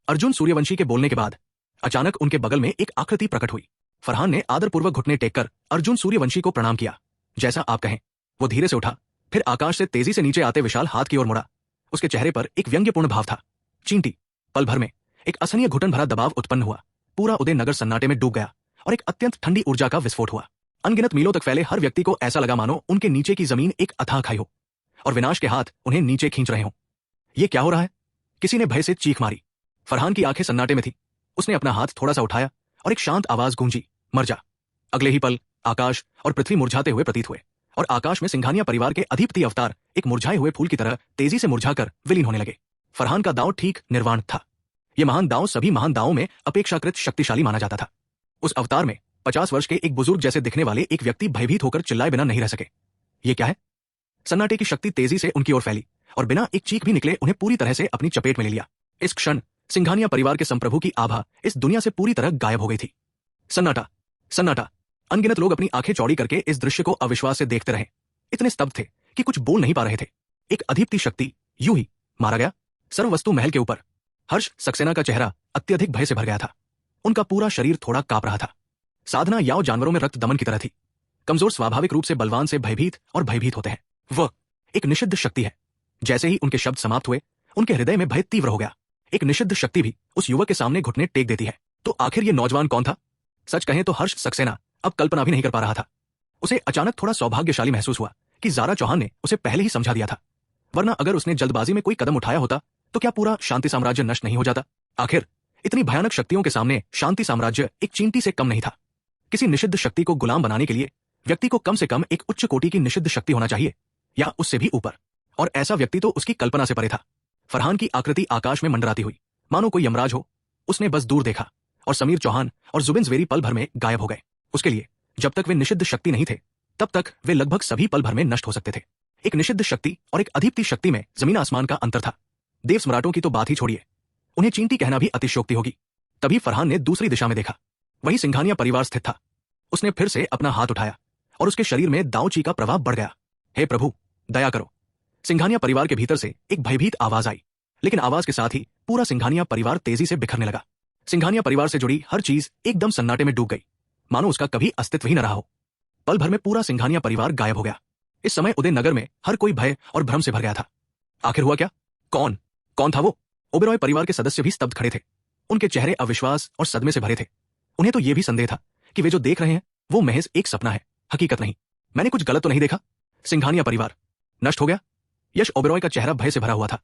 Speaker 1: अर्जुन सूर्यवंशी के बोलने के बाद अचानक उनके बगल में एक आकृति प्रकट हुई। फरहान ने आदरपूर्वक घुटने टेककर अर्जुन सूर्यवंशी को प्रणाम किया। जैसा आप कहें। वो धीरे से उठा, फिर आकाश से तेजी से नीचे आते विशाल हाथ की ओर मुड़ा। उसके चेहरे पर एक व्यंग्यपूर्ण भाव था। चींटी। पल भर में एक असहनीय घुटन भरा दबाव उत्पन्न हुआ। पूरा उदय नगर सन्नाटे में डूब गया और एक अत्यंत ठंडी ऊर्जा का विस्फोट हुआ। अनगिनत मीलों तक फैले हर व्यक्ति को ऐसा लगा मानो उनके नीचे की जमीन एक अथाह खाई हो और विनाश के हाथ उन्हें नीचे खींच रहे हों। यह क्या हो रहा है? किसी ने भय से चीख मारी। फरहान की आंखें सन्नाटे में थी। उसने अपना हाथ थोड़ा सा उठाया और एक शांत आवाज गूंजी, मर जा। अगले ही पल आकाश और पृथ्वी मुरझाते हुए प्रतीत हुए और आकाश में सिंघानिया परिवार के अधिपति अवतार एक मुरझाए हुए फूल की तरह तेजी से मुरझाकर विलीन होने लगे। फरहान का दांव ठीक निर्वाण था। यह महान दांव सभी महान दांवों में अपेक्षाकृत शक्तिशाली माना जाता था। उस अवतार में 50 वर्ष के एक बुजुर्ग जैसे दिखने वाले एक व्यक्ति भयभीत होकर चिल्लाए बिना नहीं रह सके। यह क्या है? सन्नाटे की शक्ति तेजी से उनकी ओर फैली और बिना एक चीख भी निकले उन्हें पूरी तरह से अपनी चपेट में ले लिया। इस क्षण सिंघानिया परिवार के संप्रभु की आभा इस दुनिया से पूरी तरह गायब हो गई थी। सन्नाटा, सन्नाटा। अनगिनत लोग अपनी आंखें चौड़ी करके इस दृश्य को अविश्वास से देखते रहे। इतने स्तब्ध थे कि कुछ बोल नहीं पा रहे थे। एक अधिपति शक्ति यूं ही मारा गया। सर्ववस्तु महल के ऊपर हर्ष सक्सेना का चेहरा अत्यधिक भय से भर गया था। उनका पूरा शरीर थोड़ा कांप रहा था। साधना याव जानवरों में रक्त दमन की तरह थी। कमजोर स्वाभाविक रूप से बलवान से भयभीत और भयभीत होते हैं। वह एक निषिद्ध शक्ति है। जैसे ही उनके शब्द समाप्त हुए उनके हृदय में भय तीव्र हो गया। एक निषिद्ध शक्ति भी उस युवक के सामने घुटने टेक देती है। तो आखिर ये नौजवान कौन था? सच कहें तो हर्ष सक्सेना अब कल्पना भी नहीं कर पा रहा था। उसे अचानक थोड़ा सौभाग्यशाली महसूस हुआ कि ज़ारा चौहान ने उसे पहले ही समझा दिया था, वरना अगर उसने जल्दबाजी में कोई कदम उठाया होता तो क्या पूरा शांति साम्राज्य नष्ट नहीं हो जाता? आखिर इतनी भयानक शक्तियों के सामने शांति साम्राज्य एक चींटी से कम नहीं था। किसी निषिद्ध शक्ति को गुलाम बनाने के लिए व्यक्ति को कम से कम एक उच्च कोटि की निषिद्ध शक्ति होना चाहिए, या उससे भी ऊपर, और ऐसा व्यक्ति तो उसकी कल्पना से परे था। फरहान की आकृति आकाश में मंडराती हुई, मानो कोई यमराज हो। उसने बस दूर देखा और समीर चौहान और जुबिन ज़वेरी पल भर में गायब हो गए। उसके लिए जब तक वे निषिद्ध शक्ति नहीं थे, तब तक वे लगभग सभी पल भर में नष्ट हो सकते थे। एक निषिद्ध शक्ति और एक अधीप्ति शक्ति में जमीन आसमान का अंतर था। देव सम्राटों की तो बात ही छोड़िए, उन्हें चींटी कहना भी अतिशयोक्ति होगी। तभी फरहान ने दूसरी दिशा में देखा। वही सिंघानिया परिवार स्थित था। उसने फिर से अपना हाथ उठाया और उसके शरीर में दाऊची का प्रभाव बढ़ गया। हे प्रभु, दया करो। सिंघानिया परिवार के भीतर से एक भयभीत आवाज आई, लेकिन आवाज के साथ ही पूरा सिंघानिया परिवार तेजी से बिखरने लगा। सिंघानिया परिवार से जुड़ी हर चीज एकदम सन्नाटे में डूब गई, मानो उसका कभी अस्तित्व ही न रहा हो। पल भर में पूरा सिंघानिया परिवार गायब हो गया। इस समय उदय नगर में हर कोई भय और भ्रम से भर गया था। आखिर हुआ क्या? कौन था वो? ओबेरॉय परिवार के सदस्य भी स्तब्ध खड़े थे। उनके चेहरे अविश्वास और सदमे से भरे थे। उन्हें तो यह भी संदेह था कि वे जो देख रहे हैं वो महज एक सपना है, हकीकत नहीं। मैंने कुछ गलत तो नहीं देखा? सिंघानिया परिवार नष्ट हो गया? यश ओबेरॉय का चेहरा भय से भरा हुआ था।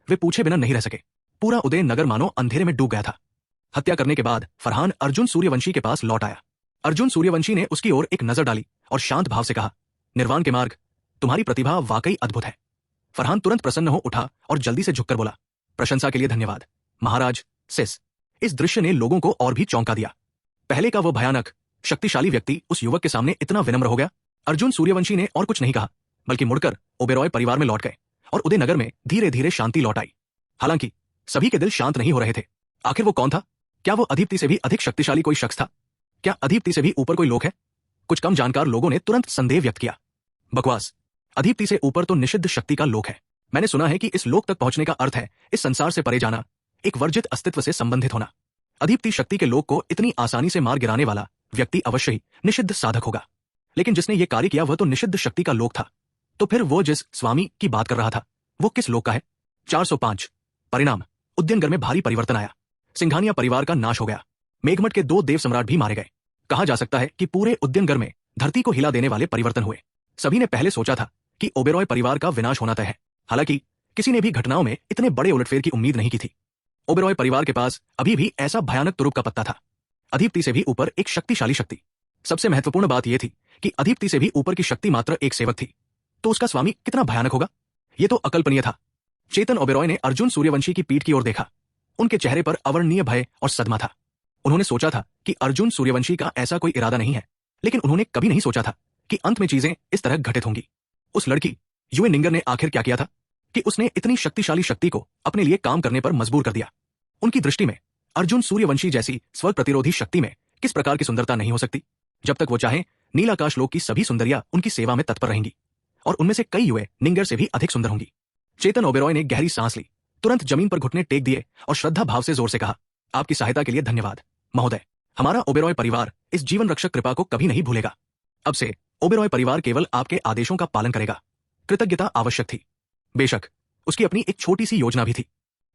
Speaker 1: वे पूछे बिना नहीं रह सके। पूरा उदय नगर मानो अंधेरे में डूब गया था। हत्या करने के बाद फरहान अर्जुन सूर्यवंशी के पास लौट आया। अर्जुन सूर्यवंशी ने उसकी ओर एक नजर डाली और शांत भाव से कहा, निर्वाण के मार्ग, तुम्हारी प्रतिभा वाकई अद्भुत है। फरहान तुरंत प्रसन्न हो उठा और जल्दी से झुककर बोला, प्रशंसा के लिए धन्यवाद महाराज। सिस। इस दृश्य ने लोगों को और भी चौंका दिया। पहले का वह भयानक शक्तिशाली व्यक्ति उस युवक के सामने इतना विनम्र हो गया। अर्जुन सूर्यवंशी ने और कुछ नहीं कहा, बल्कि मुड़कर ओबेरॉय परिवार में लौट गए और उदय नगर में धीरे धीरे शांति लौट आई। हालांकि सभी के दिल शांत नहीं हो रहे थे। आखिर वो कौन था? क्या वो अधीप्ति से भी अधिक शक्तिशाली कोई शख्स था? क्या अधीप्ति से भी ऊपर कोई लोक है? कुछ कम जानकार लोगों ने तुरंत संदेह व्यक्त किया। बकवास। अधीप्ति से ऊपर तो निषिद्ध शक्ति का लोक है। मैंने सुना है कि इस लोक तक पहुंचने का अर्थ है इस संसार से परे जाना, एक वर्जित अस्तित्व से संबंधित होना। अधीप्ति शक्ति के लोक को इतनी आसानी से मार गिराने वाला व्यक्ति अवश्य ही निषिद्ध साधक होगा। लेकिन जिसने ये कार्य किया वह तो निषिद्ध शक्ति का लोक था। तो फिर वो जिस स्वामी की बात कर रहा था वो किस लोक का है? 405। परिणाम, उद्यनगर में भारी परिवर्तन आया। सिंघानिया परिवार का नाश हो गया। मेघमठ के 2 देव सम्राट भी मारे गए। कहा जा सकता है कि पूरे उद्यनगर में धरती को हिला देने वाले परिवर्तन हुए। सभी ने पहले सोचा था कि ओबेरॉय परिवार का विनाश होना तय है। हालांकि किसी ने भी घटनाओं में इतने बड़े उलटफेर की उम्मीद नहीं की थी। ओबेरॉय परिवार के पास अभी भी ऐसा भयानक तुरुप का पत्ता था। अधीप्ति से भी ऊपर एक शक्तिशाली शक्ति। सबसे महत्वपूर्ण बात यह थी कि अधीप्ति से भी ऊपर की शक्ति मात्र एक सेवक थी। तो उसका स्वामी कितना भयानक होगा? यह तो अकल्पनीय था। चेतन ओबेरॉय ने अर्जुन सूर्यवंशी की पीठ की ओर देखा। उनके चेहरे पर अवर्णनीय भय और सदमा था। उन्होंने सोचा था कि अर्जुन सूर्यवंशी का ऐसा कोई इरादा नहीं है, लेकिन उन्होंने कभी नहीं सोचा था कि अंत में चीजें इस तरह घटित होंगी। उस लड़की युए निंगर ने आखिर क्या किया था कि उसने इतनी शक्तिशाली शक्ति को अपने लिए काम करने पर मजबूर कर दिया। उनकी दृष्टि में अर्जुन सूर्यवंशी जैसी स्वर प्रतिरोधी शक्ति में किस प्रकार की सुंदरता नहीं हो सकती। जब तक वो चाहे नीलाकाश लोक की सभी सुंदरियां उनकी सेवा में तत्पर रहेंगी, और उनमें से कई युए निंगर से भी अधिक सुंदर होंगी। चेतन ओबेरॉय ने गहरी सांस ली, तुरंत जमीन पर घुटने टेक दिए और श्रद्धा भाव से जोर से कहा, आपकी सहायता के लिए धन्यवाद महोदय। हमारा ओबेरॉय परिवार इस जीवन रक्षक कृपा को कभी नहीं भूलेगा। अब से ओबेरॉय परिवार केवल आपके आदेशों का पालन करेगा। कृतज्ञता आवश्यक थी। बेशक उसकी अपनी एक छोटी सी योजना भी थी।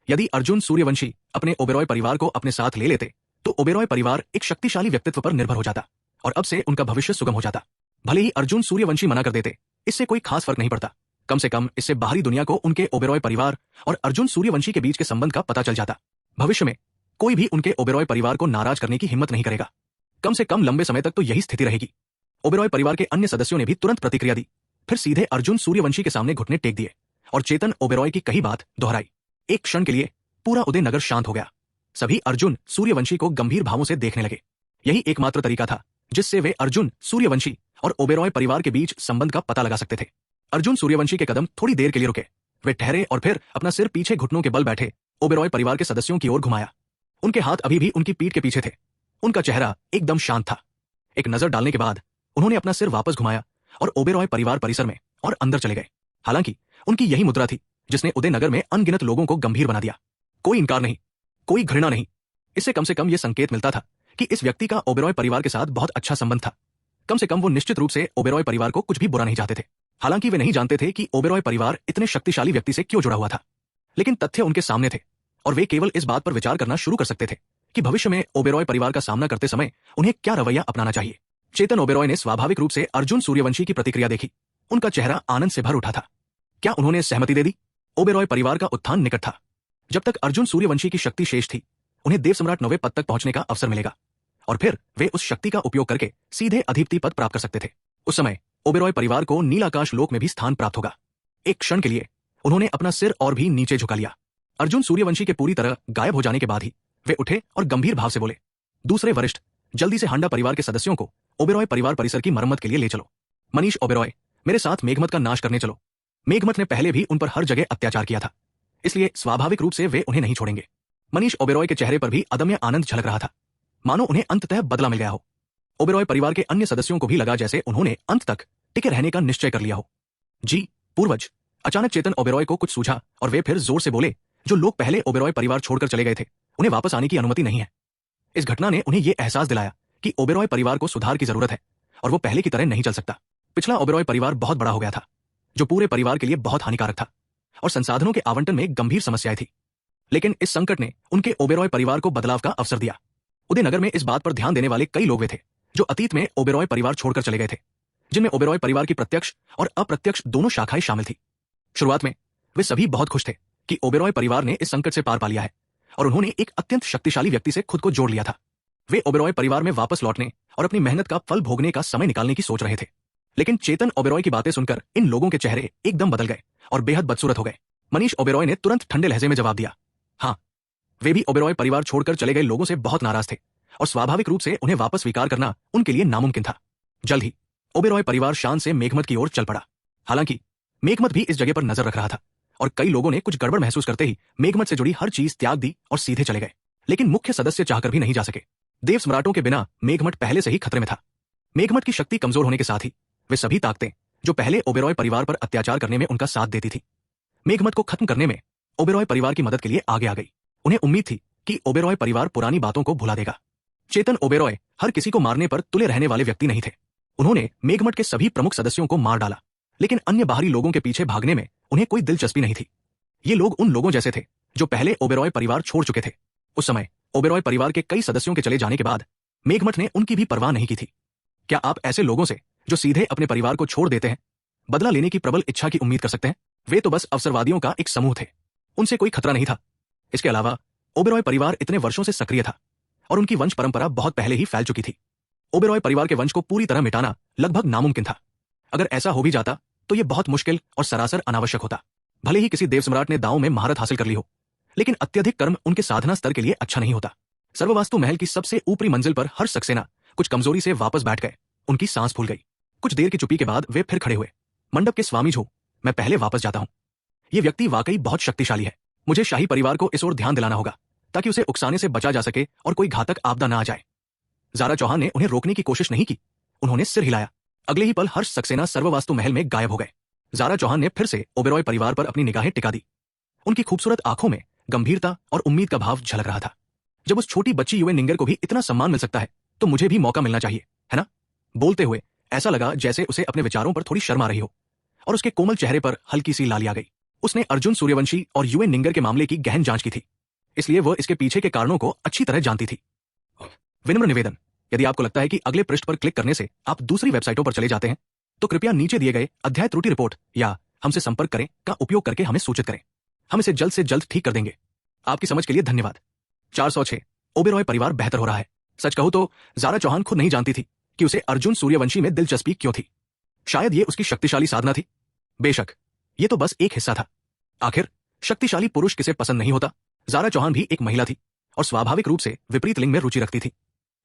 Speaker 1: यदि अर्जुन सूर्यवंशी अपने ओबेरॉय परिवार को अपने साथ ले लेते तो ओबेरॉय परिवार एक शक्तिशाली व्यक्तित्व पर निर्भर हो जाता और अब से उनका भविष्य सुगम हो जाता। भले ही अर्जुन सूर्यवंशी मना कर देते, इससे कोई खास फर्क नहीं पड़ता। कम से कम इससे बाहरी दुनिया को उनके ओबेरॉय परिवार और अर्जुन सूर्यवंशी के बीच के संबंध का पता चल जाता। भविष्य में कोई भी उनके ओबेरॉय परिवार को नाराज करने की हिम्मत नहीं करेगा। कम से कम लंबे समय तक तो यही स्थिति रहेगी। ओबेरॉय परिवार के अन्य सदस्यों ने भी तुरंत प्रतिक्रिया दी, फिर सीधे अर्जुन सूर्यवंशी के सामने घुटने टेक दिए और चेतन ओबेरॉय की कही बात दोहराई। एक क्षण के लिए पूरा उदय नगर शांत हो गया। सभी अर्जुन सूर्यवंशी को गंभीर भावों से देखने लगे। यही एकमात्र तरीका था जिससे वे अर्जुन सूर्यवंशी और ओबेरॉय परिवार के बीच संबंध का पता लगा सकते थे। अर्जुन सूर्यवंशी के कदम थोड़ी देर के लिए रुके। वे ठहरे और फिर अपना सिर पीछे घुटनों के बल बैठे ओबेरॉय परिवार के सदस्यों की ओर घुमाया। उनके हाथ अभी भी उनकी पीठ के पीछे थे। उनका चेहरा एकदम शांत था। एक नजर डालने के बाद उन्होंने अपना सिर वापस घुमाया और ओबेरॉय परिवार परिसर में और अंदर चले गए। हालांकि उनकी यही मुद्रा थी जिसने उदय नगर में अनगिनत लोगों को गंभीर बना दिया। कोई इनकार नहीं, कोई घृणा नहीं। इससे कम से कम यह संकेत मिलता था कि इस व्यक्ति का ओबेरॉय परिवार के साथ बहुत अच्छा संबंध था। कम से कम वो निश्चित रूप से ओबेरॉय परिवार को कुछ भी बुरा नहीं चाहते थे। हालांकि वे नहीं जानते थे कि ओबेरॉय परिवार इतने शक्तिशाली व्यक्ति से क्यों जुड़ा हुआ था, लेकिन तथ्य उनके सामने थे और वे केवल इस बात पर विचार करना शुरू कर सकते थे कि भविष्य में ओबेरॉय परिवार का सामना करते समय उन्हें क्या रवैया अपनाना चाहिए। चेतन ओबेरॉय ने स्वाभाविक रूप से अर्जुन सूर्यवंशी की प्रतिक्रिया देखी। उनका चेहरा आनंद से भर उठा था। क्या उन्होंने सहमति दे दी? ओबेरॉय परिवार का उत्थान निकट था। जब तक अर्जुन सूर्यवंशी की शक्ति शेष थी, उन्हें देव सम्राट 9वें पद तक पहुंचने का अवसर मिलेगा और फिर वे उस शक्ति का उपयोग करके सीधे अधीप्ति पद प्राप्त कर सकते थे। उस समय ओबेरॉय परिवार को नीलाकाश लोक में भी स्थान प्राप्त होगा। एक क्षण के लिए उन्होंने अपना सिर और भी नीचे झुका लिया। अर्जुन सूर्यवंशी के पूरी तरह गायब हो जाने के बाद ही वे उठे और गंभीर भाव से बोले, दूसरे वरिष्ठ, जल्दी से हांडा परिवार के सदस्यों को ओबेरॉय परिवार परिसर की मरम्मत के लिए ले चलो। मनीष ओबेरॉय, मेरे साथ मेघमत का नाश करने चलो। मेघमत ने पहले भी उन पर हर जगह अत्याचार किया था, इसलिए स्वाभाविक रूप से वे उन्हें नहीं छोड़ेंगे। मनीष ओबेरॉय के चेहरे पर भी अदम्य आनंद झलक रहा था, मानो उन्हें अंततः बदला मिल गया हो। ओबेरॉय परिवार के अन्य सदस्यों को भी लगा जैसे उन्होंने अंत तक टिके रहने का निश्चय कर लिया हो। जी पूर्वज, अचानक चेतन ओबेरॉय को कुछ सूझा और वे फिर जोर से बोले, जो लोग पहले ओबेरॉय परिवार छोड़कर चले गए थे, उन्हें वापस आने की अनुमति नहीं है। इस घटना ने उन्हें यह एहसास दिलाया कि ओबेरॉय परिवार को सुधार की जरूरत है और वो पहले की तरह नहीं चल सकता। पिछला ओबेरॉय परिवार बहुत बड़ा हो गया था, जो पूरे परिवार के लिए बहुत हानिकारक था और संसाधनों के आवंटन में गंभीर समस्याएं थी। लेकिन इस संकट ने उनके ओबेरॉय परिवार को बदलाव का अवसर दिया। उदयनगर में इस बात पर ध्यान देने वाले कई लोग वे थे जो अतीत में ओबेरॉय परिवार छोड़कर चले गए थे, जिनमें ओबेरॉय परिवार की प्रत्यक्ष और अप्रत्यक्ष दोनों शाखाएं शामिल थी। शुरुआत में वे सभी बहुत खुश थे कि ओबेरॉय परिवार ने इस संकट से पार पा लिया है और उन्होंने एक अत्यंत शक्तिशाली व्यक्ति से खुद को जोड़ लिया था। वे ओबेरॉय परिवार में वापस लौटने और अपनी मेहनत का फल भोगने का समय निकालने की सोच रहे थे। लेकिन चेतन ओबेरॉय की बातें सुनकर इन लोगों के चेहरे एकदम बदल गए और बेहद बदसूरत हो गए। मनीष ओबेरॉय ने तुरंत ठंडे लहजे में जवाब दिया, हाँ, वे भी ओबेरॉय परिवार छोड़कर चले गए लोगों से बहुत नाराज थे और स्वाभाविक रूप से उन्हें वापस स्वीकार करना उनके लिए नामुमकिन था। जल्द ही ओबेरॉय परिवार शान से मेघमत की ओर चल पड़ा। हालांकि मेघमत भी इस जगह पर नजर रख रहा था और कई लोगों ने कुछ गड़बड़ महसूस करते ही मेघमत से जुड़ी हर चीज त्याग दी और सीधे चले गए। लेकिन मुख्य सदस्य चाहकर भी नहीं जा सके। देव सम्राटों के बिना मेघमत पहले से ही खतरे में था। मेघमत की शक्ति कमजोर होने के साथ ही वे सभी ताकतें जो पहले ओबेरॉय परिवार पर अत्याचार करने में उनका साथ देती थी, मेघमत को खत्म करने में ओबेरॉय परिवार की मदद के लिए आगे आ गई। उन्हें उम्मीद थी कि ओबेरॉय परिवार पुरानी बातों को भुला देगा। चेतन ओबेरॉय हर किसी को मारने पर तुले रहने वाले व्यक्ति नहीं थे। उन्होंने मेघमत के सभी प्रमुख सदस्यों को मार डाला, लेकिन अन्य बाहरी लोगों के पीछे भागने में उन्हें कोई दिलचस्पी नहीं थी। ये लोग उन लोगों जैसे थे जो पहले ओबेरॉय परिवार छोड़ चुके थे। उस समय ओबेरॉय परिवार के कई सदस्यों के चले जाने के बाद मेघमत ने उनकी भी परवाह नहीं की थी। क्या आप ऐसे लोगों से जो सीधे अपने परिवार को छोड़ देते हैं बदला लेने की प्रबल इच्छा की उम्मीद कर सकते हैं? वे तो बस अवसरवादियों का एक समूह थे, उनसे कोई खतरा नहीं था। इसके अलावा ओबेरॉय परिवार इतने वर्षों से सक्रिय था और उनकी वंश परंपरा बहुत पहले ही फैल चुकी थी। ओबेरॉय परिवार के वंश को पूरी तरह मिटाना लगभग नामुमकिन था। अगर ऐसा हो भी जाता तो यह बहुत मुश्किल और सरासर अनावश्यक होता। भले ही किसी देव सम्राट ने दांव में महारत हासिल कर ली हो, लेकिन अत्यधिक कर्म उनके साधना स्तर के लिए अच्छा नहीं होता। सर्ववास्तु महल की सबसे ऊपरी मंजिल पर हर सक्सेना कुछ कमजोरी से वापस बैठ गए। उनकी सांस फूल गई। कुछ देर की चुप्पी के बाद वे फिर खड़े हुए। मंडप के स्वामी जो, मैं पहले वापस जाता हूं। यह व्यक्ति वाकई बहुत शक्तिशाली है। मुझे शाही परिवार को इस ओर ध्यान दिलाना होगा ताकि उसे उकसाने से बचा जा सके और कोई घातक आपदा ना आ जाए। ज़ारा चौहान ने उन्हें रोकने की कोशिश नहीं की। उन्होंने सिर हिलाया। अगले ही पल हर्ष सक्सेना सर्ववास्तु महल में गायब हो गए। ज़ारा चौहान ने फिर से ओबेरॉय परिवार पर अपनी निगाहें टिका दी। उनकी खूबसूरत आंखों में गंभीरता और उम्मीद का भाव झलक रहा था। जब उस छोटी बच्ची यूएन निंगर को भी इतना सम्मान मिल सकता है तो मुझे भी मौका मिलना चाहिए, है ना? बोलते हुए ऐसा लगा जैसे उसे अपने विचारों पर थोड़ी शर्म आ रही हो और उसके कोमल चेहरे पर हल्की सी लाली आ गई। उसने अर्जुन सूर्यवंशी और यूएन निंगर के मामले की गहन जांच की थी, इसलिए वह इसके पीछे के कारणों को अच्छी तरह जानती थी। विनम्र निवेदन, यदि आपको लगता है कि अगले पृष्ठ पर क्लिक करने से आप दूसरी वेबसाइटों पर चले जाते हैं तो कृपया नीचे दिए गए अध्याय त्रुटि रिपोर्ट या हमसे संपर्क करें का उपयोग करके हमें सूचित करें। हम इसे जल्द से जल्द ठीक कर देंगे। आपकी समझ के लिए धन्यवाद। 406 ओबेरॉय परिवार बेहतर हो रहा है। सच कहूं तो ज़ारा चौहान खुद नहीं जानती थी कि उसे अर्जुन सूर्यवंशी में दिलचस्पी क्यों थी। शायद ये उसकी शक्तिशाली साधना थी। बेशक ये तो बस एक हिस्सा था। आखिर शक्तिशाली पुरुष किसे पसंद नहीं होता? ज़ारा चौहान भी एक महिला थी और स्वाभाविक रूप से विपरीत लिंग में रुचि रखती थी।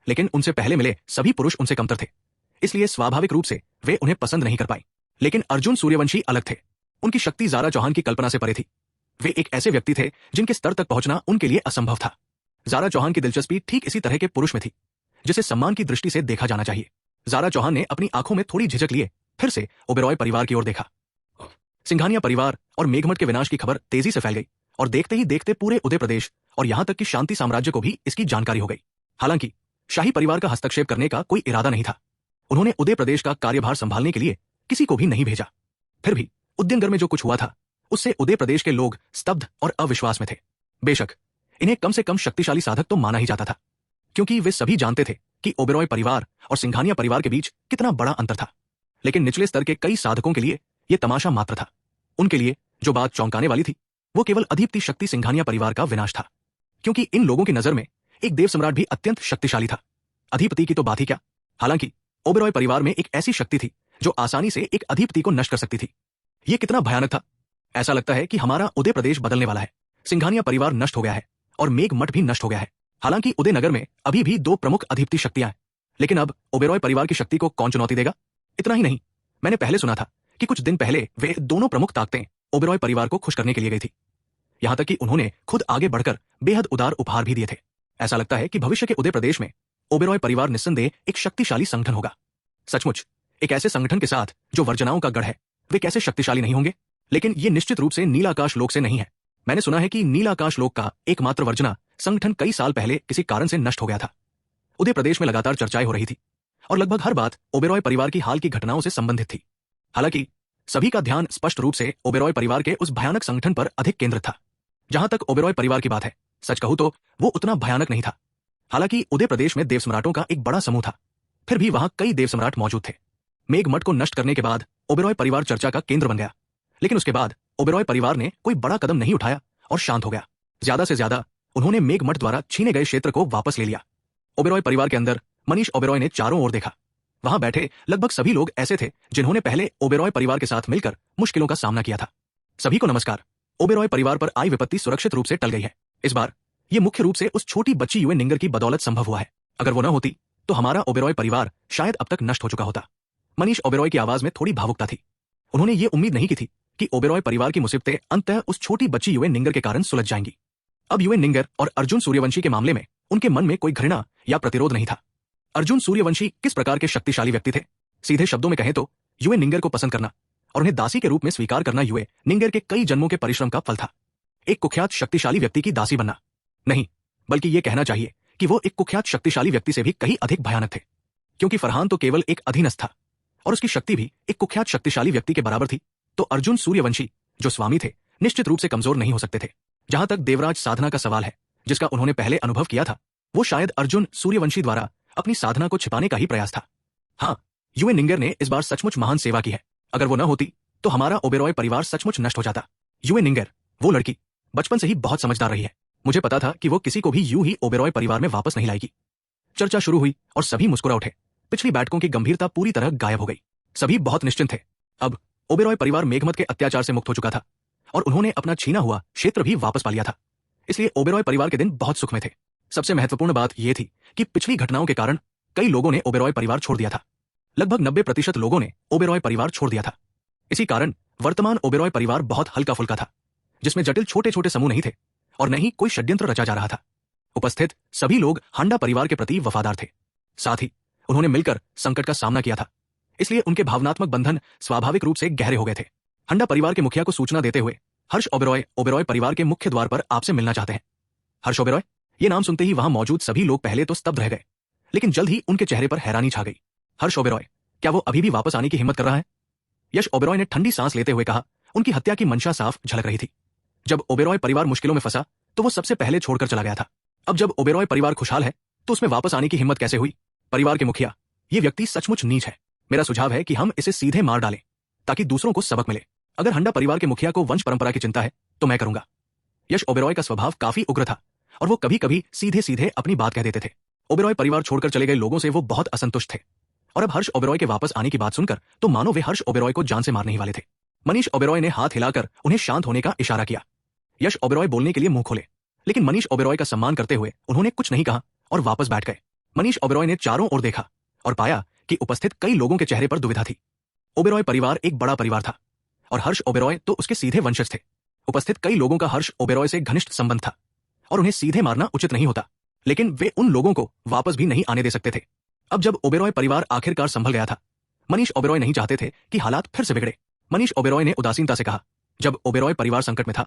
Speaker 1: लेकिन उनसे पहले मिले सभी पुरुष उनसे कमतर थे, इसलिए स्वाभाविक रूप से वे उन्हें पसंद नहीं कर पाई। लेकिन अर्जुन सूर्यवंशी अलग थे। उनकी शक्ति ज़ारा चौहान की कल्पना से परे थी। वे एक ऐसे व्यक्ति थे जिनके स्तर तक पहुंचना उनके लिए असंभव था। ज़ारा चौहान की दिलचस्पी ठीक इसी तरह के पुरुष में थी जिसे सम्मान की दृष्टि से देखा जाना चाहिए। ज़ारा चौहान ने अपनी आंखों में थोड़ी झिझक लिए फिर से ओबेरॉय परिवार की ओर देखा। सिंघानिया परिवार और मेघमत के विनाश की खबर तेजी से फैल गई और देखते ही देखते पूरे उदय प्रदेश और यहां तक कि शांति साम्राज्य को भी इसकी जानकारी हो गई। हालांकि शाही परिवार का हस्तक्षेप करने का कोई इरादा नहीं था। उन्होंने उदय प्रदेश का कार्यभार संभालने के लिए किसी को भी नहीं भेजा। फिर भी उद्यनगर में जो कुछ हुआ था उससे उदय प्रदेश के लोग स्तब्ध और अविश्वास में थे। बेशक इन्हें कम से कम शक्तिशाली साधक तो माना ही जाता था, क्योंकि वे सभी जानते थे कि ओबेरॉय परिवार और सिंघानिया परिवार के बीच कितना बड़ा अंतर था। लेकिन निचले स्तर के कई साधकों के लिए यह तमाशा मात्र था। उनके लिए जो बात चौंकाने वाली थी वो केवल अधिपति शक्ति सिंघानिया परिवार का विनाश था, क्योंकि इन लोगों की नजर में एक देव सम्राट भी अत्यंत शक्तिशाली था। अधिपति की तो बात ही क्या। हालांकि ओबेरॉय परिवार में एक ऐसी शक्ति थी जो आसानी से एक अधिपति को नष्ट कर सकती थी। यह कितना भयानक था। ऐसा लगता है कि हमारा उदय प्रदेश बदलने वाला है। सिंघानिया परिवार नष्ट हो गया है और मेघमठ भी नष्ट हो गया है। हालांकि उदयनगर में अभी भी 2 प्रमुख अधिपति शक्तियां हैं, लेकिन अब ओबेरॉय परिवार की शक्ति को कौन चुनौती देगा? इतना ही नहीं, मैंने पहले सुना था कि कुछ दिन पहले वे दोनों प्रमुख ताकतें ओबेरॉय परिवार को खुश करने के लिए गई थी। यहां तक कि उन्होंने खुद आगे बढ़कर बेहद उदार उपहार भी दिए थे। ऐसा लगता है कि भविष्य के उदय प्रदेश में ओबेरॉय परिवार निस्संदेह एक शक्तिशाली संगठन होगा। सचमुच एक ऐसे संगठन के साथ जो वर्जनाओं का गढ़ है, वे कैसे शक्तिशाली नहीं होंगे? लेकिन ये निश्चित रूप से नीलाकाश लोक से नहीं है। मैंने सुना है कि नीलाकाश लोक का एकमात्र वर्जना संगठन कई साल पहले किसी कारण से नष्ट हो गया था। उदय प्रदेश में लगातार चर्चाएं हो रही थी और लगभग हर बात ओबेरॉय परिवार की हाल की घटनाओं से संबंधित थी। हालांकि सभी का ध्यान स्पष्ट रूप से ओबेरॉय परिवार के उस भयानक संगठन पर अधिक केंद्रित था। जहां तक ओबेरॉय परिवार की बात है, सच कहूं तो वो उतना भयानक नहीं था। हालांकि उदय प्रदेश में देव सम्राटों का एक बड़ा समूह था, फिर भी वहां कई देव सम्राट मौजूद थे। मेघमठ को नष्ट करने के बाद ओबेरॉय परिवार चर्चा का केंद्र बन गया, लेकिन उसके बाद ओबेरॉय परिवार ने कोई बड़ा कदम नहीं उठाया और शांत हो गया। ज्यादा से ज्यादा उन्होंने मेघमठ द्वारा छीने गए क्षेत्र को वापस ले लिया। ओबेरॉय परिवार के अंदर मनीष ओबेरॉय ने चारों ओर देखा। वहां बैठे लगभग सभी लोग ऐसे थे जिन्होंने पहले ओबेरॉय परिवार के साथ मिलकर मुश्किलों का सामना किया था। सभी को नमस्कार। ओबेरॉय परिवार पर आई विपत्ति सुरक्षित रूप से टल गई है। इस बार ये मुख्य रूप से उस छोटी बच्ची यूएन निंगर की बदौलत संभव हुआ है। अगर वो न होती तो हमारा ओबेरॉय परिवार शायद अब तक नष्ट हो चुका होता। मनीष ओबेरॉय की आवाज में थोड़ी भावुकता थी। उन्होंने ये उम्मीद नहीं की थी कि ओबेरॉय परिवार की मुसीबतें अंततः उस छोटी बच्ची यूएन निंगर के कारण सुलझ जाएंगी। अब यूएन निंगर और अर्जुन सूर्यवंशी के मामले में उनके मन में कोई घृणा या प्रतिरोध नहीं था। अर्जुन सूर्यवंशी किस प्रकार के शक्तिशाली व्यक्ति थे? सीधे शब्दों में कहें तो यूएन निंगर को पसंद करना और उन्हें दासी के रूप में स्वीकार करना यूएन निंगर के कई जन्मों के परिश्रम का फल था। एक कुख्यात शक्तिशाली व्यक्ति की दासी बनना नहीं, बल्कि यह कहना चाहिए कि वो एक कुख्यात शक्तिशाली व्यक्ति से भी कहीं अधिक भयानक थे, क्योंकि फरहान तो केवल एक अधीनस्थ था और उसकी शक्ति भी एक कुख्यात शक्तिशाली व्यक्ति के बराबर थी। तो अर्जुन सूर्यवंशी जो स्वामी थे, निश्चित रूप से कमजोर नहीं हो सकते थे। जहां तक देवराज साधना का सवाल है, जिसका उन्होंने पहले अनुभव किया था, वो शायद अर्जुन सूर्यवंशी द्वारा अपनी साधना को छिपाने का ही प्रयास था। हाँ, यूएन निंगर ने इस बार सचमुच महान सेवा की है। अगर वो न होती तो हमारा ओबेरॉय परिवार सचमुच नष्ट हो जाता। यूएन निंगर, वो लड़की बचपन से ही बहुत समझदार रही है। मुझे पता था कि वो किसी को भी यूं ही ओबेरॉय परिवार में वापस नहीं लाएगी। चर्चा शुरू हुई और सभी मुस्कुरा उठे। पिछली बैठकों की गंभीरता पूरी तरह गायब हो गई। सभी बहुत निश्चिंत थे। अब ओबेरॉय परिवार मेघमठ के अत्याचार से मुक्त हो चुका था और उन्होंने अपना छीना हुआ क्षेत्र भी वापस पा लिया था। इसलिए ओबेरॉय परिवार के दिन बहुत सुख में थे। सबसे महत्वपूर्ण बात यह थी कि पिछली घटनाओं के कारण कई लोगों ने ओबेरॉय परिवार छोड़ दिया था। लगभग 90% लोगों ने ओबेरॉय परिवार छोड़ दिया था। इसी कारण वर्तमान ओबेरॉय परिवार बहुत हल्का फुल्का था, जिसमें जटिल छोटे छोटे समूह नहीं थे और न ही कोई षड्यंत्र रचा जा रहा था। उपस्थित सभी लोग हांडा परिवार के प्रति वफादार थे। साथ ही उन्होंने मिलकर संकट का सामना किया था, इसलिए उनके भावनात्मक बंधन स्वाभाविक रूप से गहरे हो गए थे। हांडा परिवार के मुखिया को सूचना देते हुए हर्ष ओबेरॉय ओबेरॉय परिवार के मुख्य द्वार पर आपसे मिलना चाहते हैं। हर्ष ओबेरॉय, ये नाम सुनते ही वहां मौजूद सभी लोग पहले तो स्तब्ध रह गए, लेकिन जल्द ही उनके चेहरे पर हैरानी छा गई। हर्ष ओबेरॉय, क्या वो अभी भी वापस आने की हिम्मत कर रहा है? यश ओबेरॉय ने ठंडी सांस लेते हुए कहा। उनकी हत्या की मंशा साफ झलक रही थी। जब ओबेरॉय परिवार मुश्किलों में फंसा तो वो सबसे पहले छोड़कर चला गया था। अब जब ओबेरॉय परिवार खुशहाल है तो उसमें वापस आने की हिम्मत कैसे हुई? परिवार के मुखिया, ये व्यक्ति सचमुच नीच है। मेरा सुझाव है कि हम इसे सीधे मार डालें ताकि दूसरों को सबक मिले। अगर हंडा परिवार के मुखिया को वंश परंपरा की चिंता है तो मैं करूंगा। यश ओबेरॉय का स्वभाव काफी उग्र था और वो कभी कभी सीधे सीधे अपनी बात कह देते थे। ओबेरॉय परिवार छोड़कर चले गए लोगों से वो बहुत असंतुष्ट थे और अब हर्ष ओबेरॉय के वापस आने की बात सुनकर तो मानो वे हर्ष ओबेरॉय को जान से मारने ही वाले थे। मनीष ओबेरॉय ने हाथ हिलाकर उन्हें शांत होने का इशारा किया। यश ओबेरॉय बोलने के लिए मुंह खोले, लेकिन मनीष ओबेरॉय का सम्मान करते हुए उन्होंने कुछ नहीं कहा और वापस बैठ गए। मनीष ओबेरॉय ने चारों ओर देखा और पाया कि उपस्थित कई लोगों के चेहरे पर दुविधा थी। ओबेरॉय परिवार एक बड़ा परिवार था और हर्ष ओबेरॉय तो उसके सीधे वंशज थे। उपस्थित कई लोगों का हर्ष ओबेरॉय से घनिष्ठ संबंध था और उन्हें सीधे मारना उचित नहीं होता, लेकिन वे उन लोगों को वापस भी नहीं आने दे सकते थे। अब जब ओबेरॉय परिवार आखिरकार संभल गया था, मनीष ओबेरॉय नहीं चाहते थे कि हालात फिर से बिगड़े। मनीष ओबेरॉय ने उदासीनता से कहा, जब ओबेरॉय परिवार संकट में था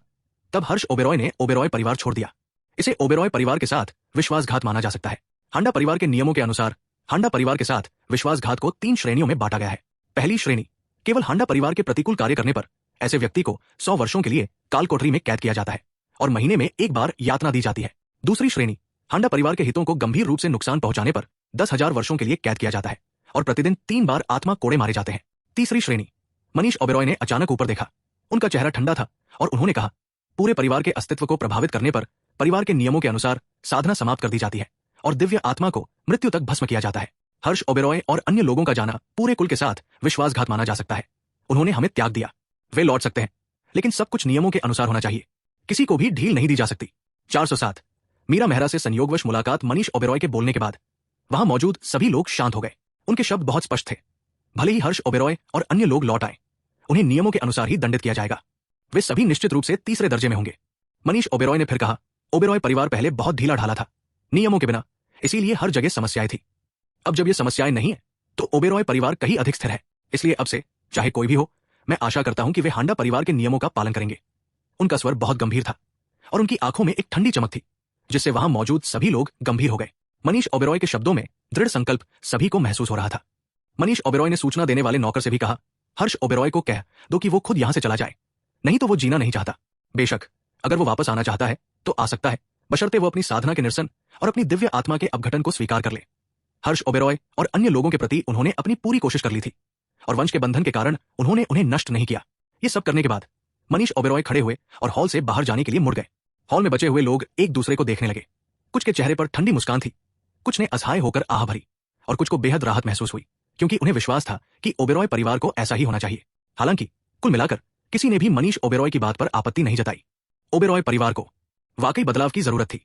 Speaker 1: तब हर्ष ओबेरॉय ने ओबेरॉय परिवार छोड़ दिया। इसे ओबेरॉय परिवार के साथ विश्वासघात माना जा सकता है। हांडा परिवार के नियमों के अनुसार हांडा परिवार के साथ विश्वासघात को 3 श्रेणियों में बांटा गया है। पहली श्रेणी, केवल हांडा परिवार के प्रतिकूल कार्य करने पर ऐसे व्यक्ति को 100 वर्षों के लिए काल कोठरी में कैद किया जाता है और महीने में 1 बार यातना दी जाती है। दूसरी श्रेणी, हांडा परिवार के हितों को गंभीर रूप से नुकसान पहुंचाने पर 10,000 वर्षों के लिए कैद किया जाता है और प्रतिदिन 3 बार आत्मा कोड़े मारे जाते हैं। तीसरी श्रेणी। मनीष ओबेरॉय ने अचानक ऊपर देखा। उनका चेहरा ठंडा था और उन्होंने कहा, पूरे परिवार के अस्तित्व को प्रभावित करने पर परिवार के नियमों के अनुसार साधना समाप्त कर दी जाती है और दिव्य आत्मा को मृत्यु तक भस्म किया जाता है। हर्ष ओबेरॉय और अन्य लोगों का जाना पूरे कुल के साथ विश्वासघात माना जा सकता है। उन्होंने हमें त्याग दिया। वे लौट सकते हैं, लेकिन सब कुछ नियमों के अनुसार होना चाहिए। किसी को भी ढील नहीं दी जा सकती। 407। मीरा मेहरा से संयोगवश मुलाकात। मनीष ओबेरॉय के बोलने के बाद वहां मौजूद सभी लोग शांत हो गए। उनके शब्द बहुत स्पष्ट थे। भले ही हर्ष ओबेरॉय और अन्य लोग लौट आए, उन्हें नियमों के अनुसार ही दंडित किया जाएगा। वे सभी निश्चित रूप से तीसरे दर्जे में होंगे। मनीष ओबेरॉय ने फिर कहा, ओबेरॉय परिवार पहले बहुत ढीला ढाला था, नियमों के बिना, इसीलिए हर जगह समस्याएं थी। अब जब ये समस्याएं नहीं है तो ओबेरॉय परिवार कहीं अधिक स्थिर है। इसलिए अब से चाहे कोई भी हो, मैं आशा करता हूं कि वे हांडा परिवार के नियमों का पालन करेंगे। उनका स्वर बहुत गंभीर था और उनकी आंखों में एक ठंडी चमक थी, जिससे वहां मौजूद सभी लोग गंभीर हो गए। मनीष ओबेरॉय के शब्दों में दृढ़ संकल्प सभी को महसूस हो रहा था। मनीष ओबेरॉय ने सूचना देने वाले नौकर से भी कहा, हर्ष ओबेरॉय को कह दो कि वो खुद यहां से चला जाए, नहीं तो वो जीना नहीं चाहता। बेशक अगर वो वापस आना चाहता है तो आ सकता है, बशर्ते वो अपनी साधना के निरसन और अपनी दिव्य आत्मा के अपघटन को स्वीकार कर ले। हर्ष ओबेरॉय और अन्य लोगों के प्रति उन्होंने अपनी पूरी कोशिश कर ली थी और वंश के बंधन के कारण उन्होंने उन्हें नष्ट नहीं किया। ये सब करने के बाद मनीष ओबेरॉय खड़े हुए और हॉल से बाहर जाने के लिए मुड़ गए। हॉल में बचे हुए लोग एक दूसरे को देखने लगे। कुछ के चेहरे पर ठंडी मुस्कान थी, कुछ ने असहाय होकर आह भरी और कुछ को बेहद राहत महसूस हुई, क्योंकि उन्हें विश्वास था कि ओबेरॉय परिवार को ऐसा ही होना चाहिए। हालांकि कुल मिलाकर किसी ने भी मनीष ओबेरॉय की बात पर आपत्ति नहीं जताई। ओबेरॉय परिवार को वाकई बदलाव की जरूरत थी।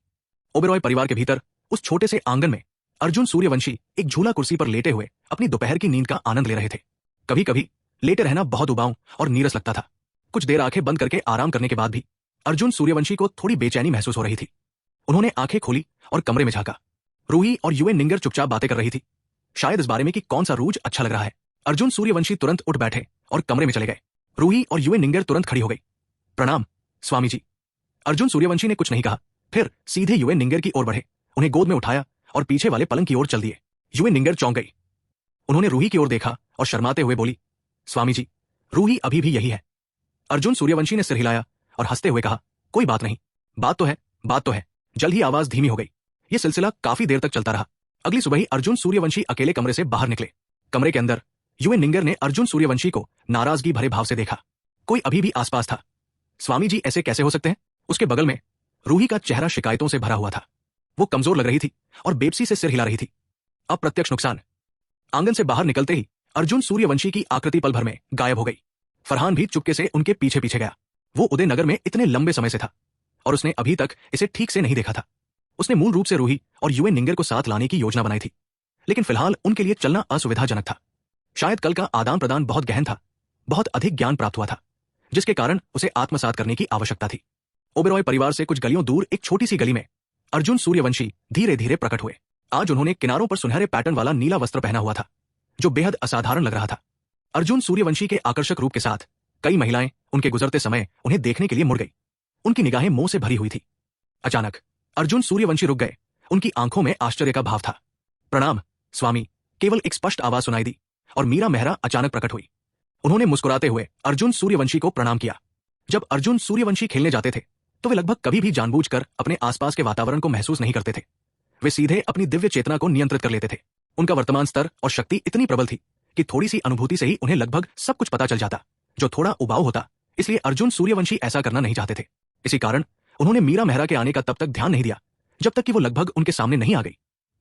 Speaker 1: ओबेरॉय परिवार के भीतर उस छोटे से आंगन में अर्जुन सूर्यवंशी एक झूला कुर्सी पर लेटे हुए अपनी दोपहर की नींद का आनंद ले रहे थे। कभी कभी लेटे रहना बहुत उबाऊ और नीरस लगता था। कुछ देर आंखें बंद करके आराम करने के बाद भी अर्जुन सूर्यवंशी को थोड़ी बेचैनी महसूस हो रही थी। उन्होंने आंखें खोली और कमरे में झांका। रूही और यूएन निंगर चुपचाप बातें कर रही थी, शायद इस बारे में कि कौन सा रूज अच्छा लग रहा है। अर्जुन सूर्यवंशी तुरंत उठ बैठे और कमरे में चले गए। रूही और यूएन निंगर तुरंत खड़ी हो गई। प्रणाम स्वामी जी। अर्जुन सूर्यवंशी ने कुछ नहीं कहा, फिर सीधे यूएन निंगर की ओर बढ़े, उन्हें गोद में उठाया और पीछे वाले पलंग की ओर चल दिए। यूएन निंगर चौंक गई। उन्होंने रूही की ओर देखा और शर्माते हुए बोली, स्वामी जी, रूही अभी भी यही है। अर्जुन सूर्यवंशी ने सिर हिलाया और हंसते हुए कहा, कोई बात नहीं, बात तो है। जल्द ही आवाज धीमी हो गई। यह सिलसिला काफी देर तक चलता रहा। अगली सुबह ही अर्जुन सूर्यवंशी अकेले कमरे से बाहर निकले। कमरे के अंदर यूएन निंगर ने अर्जुन सूर्यवंशी को नाराजगी भरे भाव से देखा। कोई अभी भी आसपास था। स्वामी जी ऐसे कैसे हो सकते हैं? उसके बगल में रूही का चेहरा शिकायतों से भरा हुआ था। वो कमजोर लग रही थी और बेबसी से सिर हिला रही थी। अप्रत्यक्ष नुकसान। आंगन से बाहर निकलते ही अर्जुन सूर्यवंशी की आकृति पल भर में गायब हो गई। फरहान भी चुपके से उनके पीछे पीछे गया। वो उदयनगर में इतने लंबे समय से था और उसने अभी तक इसे ठीक से नहीं देखा था। उसने मूल रूप से रूही और यूएन निंगर को साथ लाने की योजना बनाई थी, लेकिन फिलहाल उनके लिए चलना असुविधाजनक था। शायद कल का आदान प्रदान बहुत गहन था, बहुत अधिक ज्ञान प्राप्त हुआ था, जिसके कारण उसे आत्मसात करने की आवश्यकता थी। ओबेरॉय परिवार से कुछ गलियों दूर एक छोटी सी गली में अर्जुन सूर्यवंशी धीरे धीरे प्रकट हुए। आज उन्होंने किनारों पर सुनहरे पैटर्न वाला नीला वस्त्र पहना हुआ था, जो बेहद असाधारण लग रहा था। अर्जुन सूर्यवंशी के आकर्षक रूप के साथ कई महिलाएं उनके गुजरते समय उन्हें देखने के लिए मुड़ गई। उनकी निगाहें मोह से भरी हुई थी। अचानक अर्जुन सूर्यवंशी रुक गए। उनकी आंखों में आश्चर्य का भाव था। प्रणाम स्वामी, केवल एक स्पष्ट आवाज सुनाई दी और मीरा मेहरा अचानक प्रकट हुई। उन्होंने मुस्कुराते हुए अर्जुन सूर्यवंशी को प्रणाम किया। जब अर्जुन सूर्यवंशी खेलने जाते थे तो वे लगभग कभी भी जानबूझकर अपने आसपास के वातावरण को महसूस नहीं करते थे। वे सीधे अपनी दिव्य चेतना को नियंत्रित कर लेते थे। उनका वर्तमान स्तर और शक्ति इतनी प्रबल थी कि थोड़ी सी अनुभूति से ही उन्हें लगभग सब कुछ पता चल जाता, जो थोड़ा उबाऊ होता। इसलिए अर्जुन सूर्यवंशी ऐसा करना नहीं चाहते थे। इसी कारण उन्होंने मीरा मेहरा के आने का तब तक ध्यान नहीं दिया जब तक कि वो लगभग उनके सामने नहीं आ गई।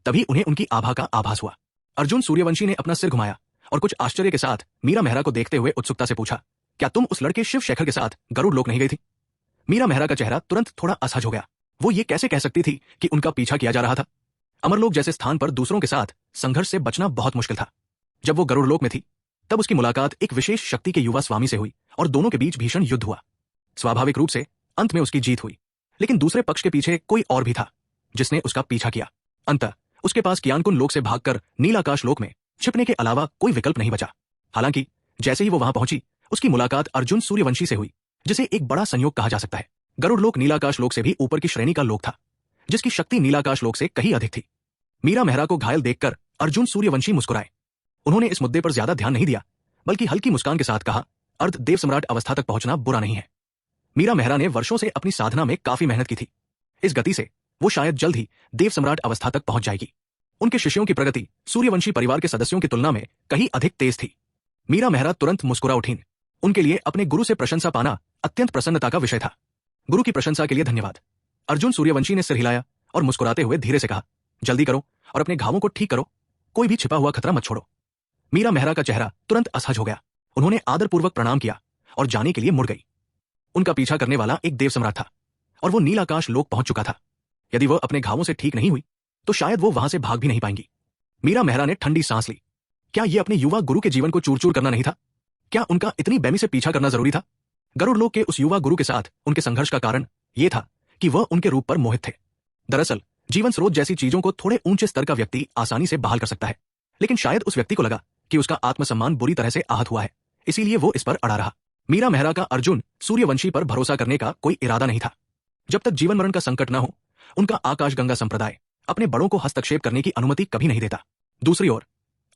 Speaker 1: तभी उन्हें उनकी आभा का आभास हुआ। अर्जुन सूर्यवंशी ने अपना सिर घुमाया और कुछ आश्चर्य के साथ मीरा मेहरा को देखते हुए उत्सुकता से पूछा, क्या तुम उस लड़के शिव शेखर के साथ गरुड़ लोक नहीं गई थी? मीरा मेहरा का चेहरा तुरंत थोड़ा असहज हो गया। वो ये कैसे कह सकती थी कि उनका पीछा किया जा रहा था? अमरलोक जैसे स्थान पर दूसरों के साथ संघर्ष से बचना बहुत मुश्किल था। जब वो गरुड़ लोक में थी तब उसकी मुलाकात एक विशेष शक्ति के युवा स्वामी से हुई और दोनों के बीच भीषण युद्ध हुआ। स्वाभाविक रूप से अंत में उसकी जीत हुई, लेकिन दूसरे पक्ष के पीछे कोई और भी था जिसने उसका पीछा किया। अंततः उसके पास कियानकुन लोक से भागकर नीलाकाश लोक में छिपने के अलावा कोई विकल्प नहीं बचा। हालांकि जैसे ही वो वहां पहुंची उसकी मुलाकात अर्जुन सूर्यवंशी से हुई, जिसे एक बड़ा संयोग कहा जा सकता है। गरुड़ लोक नीलाकाश लोक से भी ऊपर की श्रेणी का लोक था, जिसकी शक्ति नीलाकाश लोक से कहीं अधिक थी। मीरा मेहरा को घायल देखकर अर्जुन सूर्यवंशी मुस्कुराए। उन्होंने इस मुद्दे पर ज्यादा ध्यान नहीं दिया, बल्कि हल्की मुस्कान के साथ कहा, अर्ध देव सम्राट अवस्था तक पहुंचना बुरा नहीं है। मीरा मेहरा ने वर्षों से अपनी साधना में काफी मेहनत की थी। इस गति से वो शायद जल्द ही देव सम्राट अवस्था तक पहुंच जाएगी। उनके शिष्यों की प्रगति सूर्यवंशी परिवार के सदस्यों की तुलना में कहीं अधिक तेज थी। मीरा मेहरा तुरंत मुस्कुरा उठीं। उनके लिए अपने गुरु से प्रशंसा पाना अत्यंत प्रसन्नता का विषय था। गुरु की प्रशंसा के लिए धन्यवाद। अर्जुन सूर्यवंशी ने सिर हिलाया और मुस्कुराते हुए धीरे से कहा, जल्दी करो और अपने घावों को ठीक करो। कोई भी छिपा हुआ खतरा मत छोड़ो। मीरा मेहरा का चेहरा तुरंत असहज हो गया। उन्होंने आदरपूर्वक प्रणाम किया और जाने के लिए मुड़ गई। उनका पीछा करने वाला एक देव सम्राट था और वो नीलाकाश लोक पहुंच चुका था। यदि वह अपने घावों से ठीक नहीं हुई तो शायद वो वहां से भाग भी नहीं पाएंगी। मीरा मेहरा ने ठंडी सांस ली। क्या ये अपने युवा गुरु के जीवन को चूर चूर करना नहीं था? क्या उनका इतनी बेमी से पीछा करना जरूरी था? गरुड़ लोक के उस युवा गुरु के साथ उनके संघर्ष का कारण यह था कि वह उनके रूप पर मोहित थे। दरअसल जीवन स्रोत जैसी चीजों को थोड़े ऊंचे स्तर का व्यक्ति आसानी से बहाल कर सकता है, लेकिन शायद उस व्यक्ति को लगा कि उसका आत्मसम्मान बुरी तरह से आहत हुआ है, इसीलिए वो इस पर अड़ा रहा। मीरा मेहरा का अर्जुन सूर्यवंशी पर भरोसा करने का कोई इरादा नहीं था। जब तक जीवन मरण का संकट न हो, उनका आकाशगंगा संप्रदाय अपने बड़ों को हस्तक्षेप करने की अनुमति कभी नहीं देता। दूसरी ओर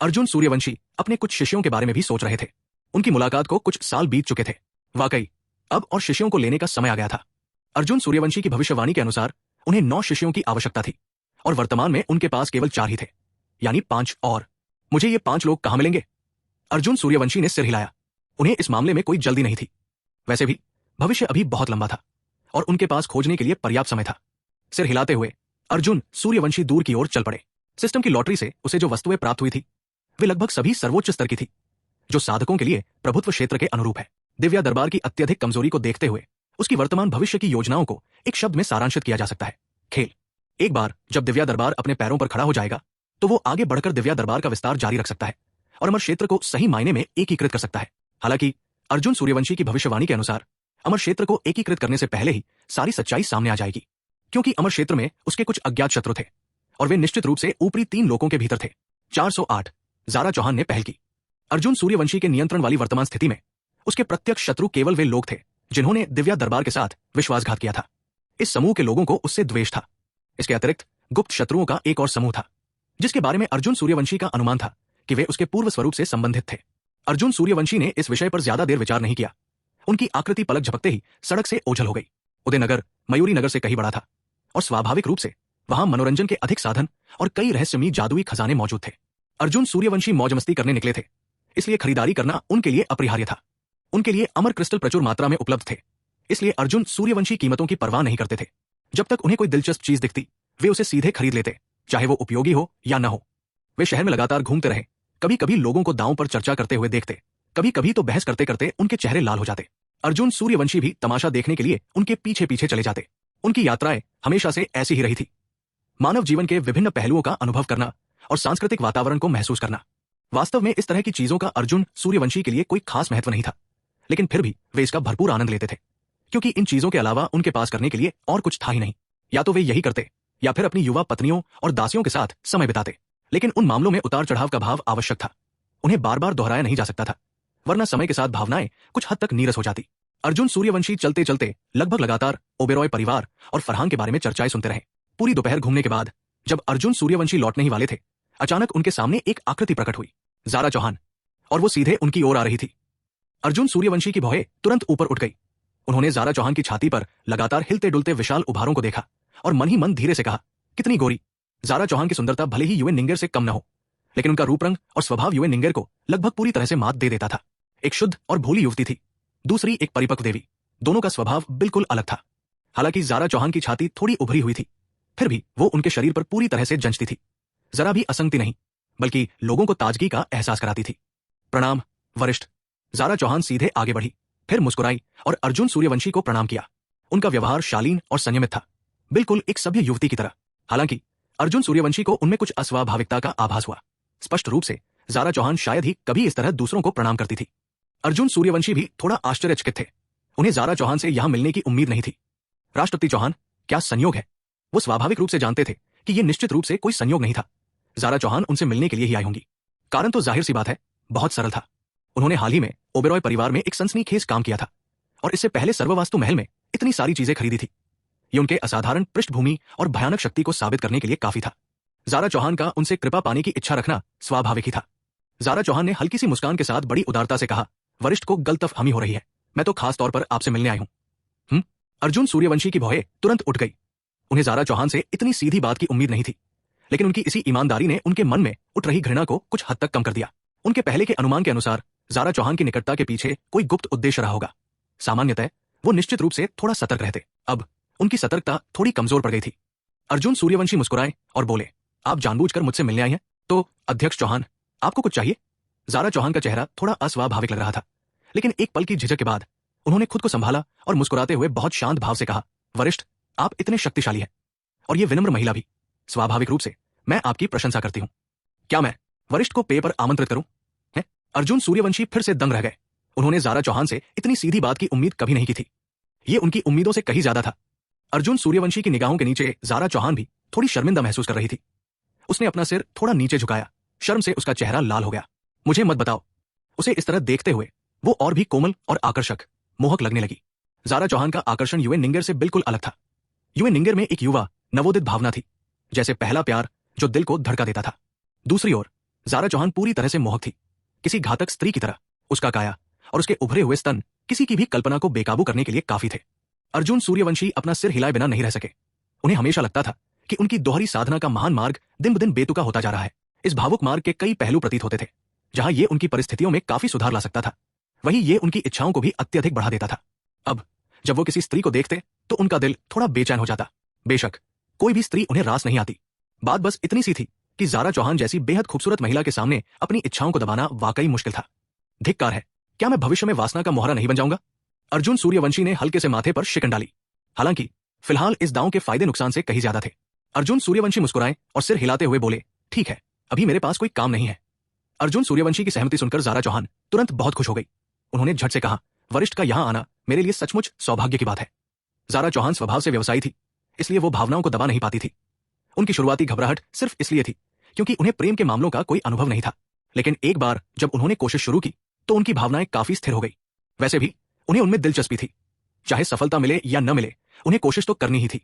Speaker 1: अर्जुन सूर्यवंशी अपने कुछ शिष्यों के बारे में भी सोच रहे थे। उनकी मुलाकात को कुछ साल बीत चुके थे। वाकई अब और शिष्यों को लेने का समय आ गया था। अर्जुन सूर्यवंशी की भविष्यवाणी के अनुसार उन्हें 9 शिष्यों की आवश्यकता थी और वर्तमान में उनके पास केवल 4 ही थे, यानी 5 और। मुझे ये 5 लोग कहां मिलेंगे? अर्जुन सूर्यवंशी ने सिर हिलाया। उन्हें इस मामले में कोई जल्दी नहीं थी। वैसे भी भविष्य अभी बहुत लंबा था और उनके पास खोजने के लिए पर्याप्त समय था। सिर हिलाते हुए अर्जुन सूर्यवंशी दूर की ओर चल पड़े। सिस्टम की लॉटरी से उसे जो वस्तुएं प्राप्त हुई थी वे लगभग सभी सर्वोच्च स्तर की थी, जो साधकों के लिए प्रभुत्व क्षेत्र के अनुरूप है। दिव्या दरबार की अत्यधिक कमजोरी को देखते हुए उसकी वर्तमान भविष्य की योजनाओं को एक शब्द में सारांशित किया जा सकता है, खेल। एक बार जब दिव्या दरबार अपने पैरों पर खड़ा हो जाएगा तो वो आगे बढ़कर दिव्या दरबार का विस्तार जारी रख सकता है और अमर क्षेत्र को सही मायने में एकीकृत कर सकता है। हालांकि अर्जुन सूर्यवंशी की भविष्यवाणी के अनुसार अमर क्षेत्र को एकीकृत करने से पहले ही सारी सच्चाई सामने आ जाएगी, क्योंकि अमर क्षेत्र में उसके कुछ अज्ञात शत्रु थे और वे निश्चित रूप से ऊपरी 3 लोकों के भीतर थे। 408 ज़ारा चौहान ने पहल की। अर्जुन सूर्यवंशी के नियंत्रण वाली वर्तमान स्थिति में उसके प्रत्यक्ष शत्रु केवल वे लोग थे जिन्होंने दिव्या दरबार के साथ विश्वासघात किया था। इस समूह के लोगों को उससे द्वेष था। इसके अतिरिक्त गुप्त शत्रुओं का एक और समूह था जिसके बारे में अर्जुन सूर्यवंशी का अनुमान था कि वे उसके पूर्व स्वरूप से संबंधित थे। अर्जुन सूर्यवंशी ने इस विषय पर ज्यादा देर विचार नहीं किया। उनकी आकृति पलक झपकते ही सड़क से ओझल हो गई। उदयनगर मयूरी नगर से कहीं बड़ा था और स्वाभाविक रूप से वहां मनोरंजन के अधिक साधन और कई रहस्यमयी जादुई खजाने मौजूद थे। अर्जुन सूर्यवंशी मौज मस्ती करने निकले थे, इसलिए खरीदारी करना उनके लिए अपरिहार्य था। उनके लिए अमर क्रिस्टल प्रचुर मात्रा में उपलब्ध थे, इसलिए अर्जुन सूर्यवंशी कीमतों की परवाह नहीं करते थे। जब तक उन्हें कोई दिलचस्प चीज दिखती वे उसे सीधे खरीद लेते, चाहे वो उपयोगी हो या न हो। वे शहर में लगातार घूमते रहे, कभी कभी लोगों को दांव पर चर्चा करते हुए देखते, कभी कभी तो बहस करते करते उनके चेहरे लाल हो जाते। अर्जुन सूर्यवंशी भी तमाशा देखने के लिए उनके पीछे पीछे चले जाते। उनकी यात्राएं हमेशा से ऐसी ही रही थी, मानव जीवन के विभिन्न पहलुओं का अनुभव करना और सांस्कृतिक वातावरण को महसूस करना। वास्तव में इस तरह की चीजों का अर्जुन सूर्यवंशी के लिए कोई खास महत्व नहीं था, लेकिन फिर भी वे इसका भरपूर आनंद लेते थे, क्योंकि इन चीजों के अलावा उनके पास करने के लिए और कुछ था ही नहीं। या तो वे यही करते या फिर अपनी युवा पत्नियों और दासियों के साथ समय बिताते, लेकिन उन मामलों में उतार चढ़ाव का भाव आवश्यक था। उन्हें बार बार दोहराया नहीं जा सकता था, वरना समय के साथ भावनाएं कुछ हद तक नीरस हो जाती। अर्जुन सूर्यवंशी चलते चलते लगभग लगातार ओबेरॉय परिवार और फरहान के बारे में चर्चाएं सुनते रहे। पूरी दोपहर घूमने के बाद जब अर्जुन सूर्यवंशी लौटने ही वाले थे, अचानक उनके सामने एक आकृति प्रकट हुई, ज़ारा चौहान, और वो सीधे उनकी ओर आ रही थी। अर्जुन सूर्यवंशी की भौहें तुरंत ऊपर उठ गई। उन्होंने ज़ारा चौहान की छाती पर लगातार हिलते डुलते विशाल उभारों को देखा और मन ही मन धीरे से कहा, कितनी गोरी। ज़ारा चौहान की सुंदरता भले ही युएन निंगेर से कम न हो, लेकिन उनका रूप रंग और स्वभाव युएन निंगेर को लगभग पूरी तरह से मात दे देता था। एक शुद्ध और भोली युवती थी, दूसरी एक परिपक्व देवी। दोनों का स्वभाव बिल्कुल अलग था। हालांकि ज़ारा चौहान की छाती थोड़ी उभरी हुई थी, फिर भी वो उनके शरीर पर पूरी तरह से जंचती थी। जरा भी असंगति नहीं, बल्कि लोगों को ताजगी का एहसास कराती थी। प्रणाम वरिष्ठ। ज़ारा चौहान सीधे आगे बढ़ी, फिर मुस्कुराई और अर्जुन सूर्यवंशी को प्रणाम किया। उनका व्यवहार शालीन और संयमित था, बिल्कुल एक सभ्य युवती की तरह। हालांकि अर्जुन सूर्यवंशी को उनमें कुछ अस्वाभाविकता का आभास हुआ। स्पष्ट रूप से ज़ारा चौहान शायद ही कभी इस तरह दूसरों को प्रणाम करती थी। अर्जुन सूर्यवंशी भी थोड़ा आश्चर्यचकित थे। उन्हें ज़ारा चौहान से यहां मिलने की उम्मीद नहीं थी। राष्ट्रपति चौहान, क्या संयोग है? वो स्वाभाविक रूप से जानते थे कि यह निश्चित रूप से कोई संयोग नहीं था। ज़ारा चौहान उनसे मिलने के लिए ही आई होंगी। कारण तो जाहिर सी बात है, बहुत सरल था। उन्होंने हाल ही में ओबेरॉय परिवार में एक सनसनीखेज काम किया था और इससे पहले सर्ववास्तु महल में इतनी सारी चीजें खरीदी थी। ये उनके असाधारण पृष्ठभूमि और भयानक शक्ति को साबित करने के लिए काफी था। ज़ारा चौहान का उनसे कृपा पाने की इच्छा रखना स्वाभाविक ही था। ज़ारा चौहान ने हल्की सी मुस्कान के साथ बड़ी उदारता से कहा, वरिष्ठ को गलतफहमी हो रही है, मैं तो खास तौर पर आपसे मिलने आई हूं। अर्जुन सूर्यवंशी की भौहें तुरंत उठ गई। उन्हें ज़ारा चौहान से इतनी सीधी बात की उम्मीद नहीं थी, लेकिन उनकी इसी ईमानदारी ने उनके मन में उठ रही घृणा को कुछ हद तक कम कर दिया। उनके पहले के अनुमान के अनुसार ज़ारा चौहान की निकटता के पीछे कोई गुप्त उद्देश्य रहा होगा। सामान्यतः वो निश्चित रूप से थोड़ा सतर्क रहते, अब उनकी सतर्कता थोड़ी कमजोर पड़ गई थी। अर्जुन सूर्यवंशी मुस्कुराए और बोले, आप जानबूझकर मुझसे मिलने आई हैं? तो अध्यक्ष चौहान, आपको कुछ चाहिए? ज़ारा चौहान का चेहरा थोड़ा अस्वाभाविक लग रहा था, लेकिन एक पल की झिझक के बाद उन्होंने खुद को संभाला और मुस्कुराते हुए बहुत शांत भाव से कहा, वरिष्ठ, आप इतने शक्तिशाली हैं, और ये विनम्र महिला भी। स्वाभाविक रूप से मैं आपकी प्रशंसा करती हूं। क्या मैं वरिष्ठ को पेय पर आमंत्रित करूं? है? अर्जुन सूर्यवंशी फिर से दंग रह गए। उन्होंने ज़ारा चौहान से इतनी सीधी बात की उम्मीद कभी नहीं की थी। ये उनकी उम्मीदों से कहीं ज्यादा था। अर्जुन सूर्यवंशी की निगाहों के नीचे ज़ारा चौहान भी थोड़ी शर्मिंदा महसूस कर रही थी। उसने अपना सिर थोड़ा नीचे झुकाया। शर्म से उसका चेहरा लाल हो गया। मुझे मत बताओ। उसे इस तरह देखते हुए वो और भी कोमल और आकर्षक, मोहक लगने लगी। ज़ारा चौहान का आकर्षण युवे निंगर से बिल्कुल अलग था। युवे निंगर में एक युवा नवोदित भावना थी, जैसे पहला प्यार जो दिल को धड़का देता था। दूसरी ओर ज़ारा चौहान पूरी तरह से मोहक थी, किसी घातक स्त्री की तरह। उसका काया और उसके उभरे हुए स्तन किसी की भी कल्पना को बेकाबू करने के लिए काफी थे। अर्जुन सूर्यवंशी अपना सिर हिलाए बिना नहीं रह सके। उन्हें हमेशा लगता था कि उनकी दोहरी साधना का महान मार्ग दिन ब दिन बेतुका होता जा रहा है। इस भावुक मार्ग के कई पहलू प्रतीत होते थे, जहां ये उनकी परिस्थितियों में काफी सुधार ला सकता था, वहीं ये उनकी इच्छाओं को भी अत्यधिक बढ़ा देता था। अब जब वो किसी स्त्री को देखते तो उनका दिल थोड़ा बेचैन हो जाता। बेशक कोई भी स्त्री उन्हें रास नहीं आती। बात बस इतनी सी थी कि ज़ारा चौहान जैसी बेहद खूबसूरत महिला के सामने अपनी इच्छाओं को दबाना वाकई मुश्किल था। धिक्कार है, क्या मैं भविष्य में वासना का मोहरा नहीं बन जाऊंगा? अर्जुन सूर्यवंशी ने हल्के से माथे पर शिकन डाली। हालांकि फिलहाल इस दांव के फायदे नुकसान से कहीं ज्यादा थे। अर्जुन सूर्यवंशी मुस्कुराए और सिर हिलाते हुए बोले, ठीक है, अभी मेरे पास कोई काम नहीं है। अर्जुन सूर्यवंशी की सहमति सुनकर ज़ारा चौहान तुरंत बहुत खुश हो गई। उन्होंने झट से कहा, वरिष्ठ का यहां आना मेरे लिए सचमुच सौभाग्य की बात है। ज़ारा चौहान स्वभाव से व्यवसायी थी, इसलिए वो भावनाओं को दबा नहीं पाती थी। उनकी शुरुआती घबराहट सिर्फ इसलिए थी क्योंकि उन्हें प्रेम के मामलों का कोई अनुभव नहीं था। लेकिन एक बार जब उन्होंने कोशिश शुरू की तो उनकी भावनाएं काफी स्थिर हो गई। वैसे भी उन्हें उनमें दिलचस्पी थी। चाहे सफलता मिले या न मिले, उन्हें कोशिश तो करनी ही थी।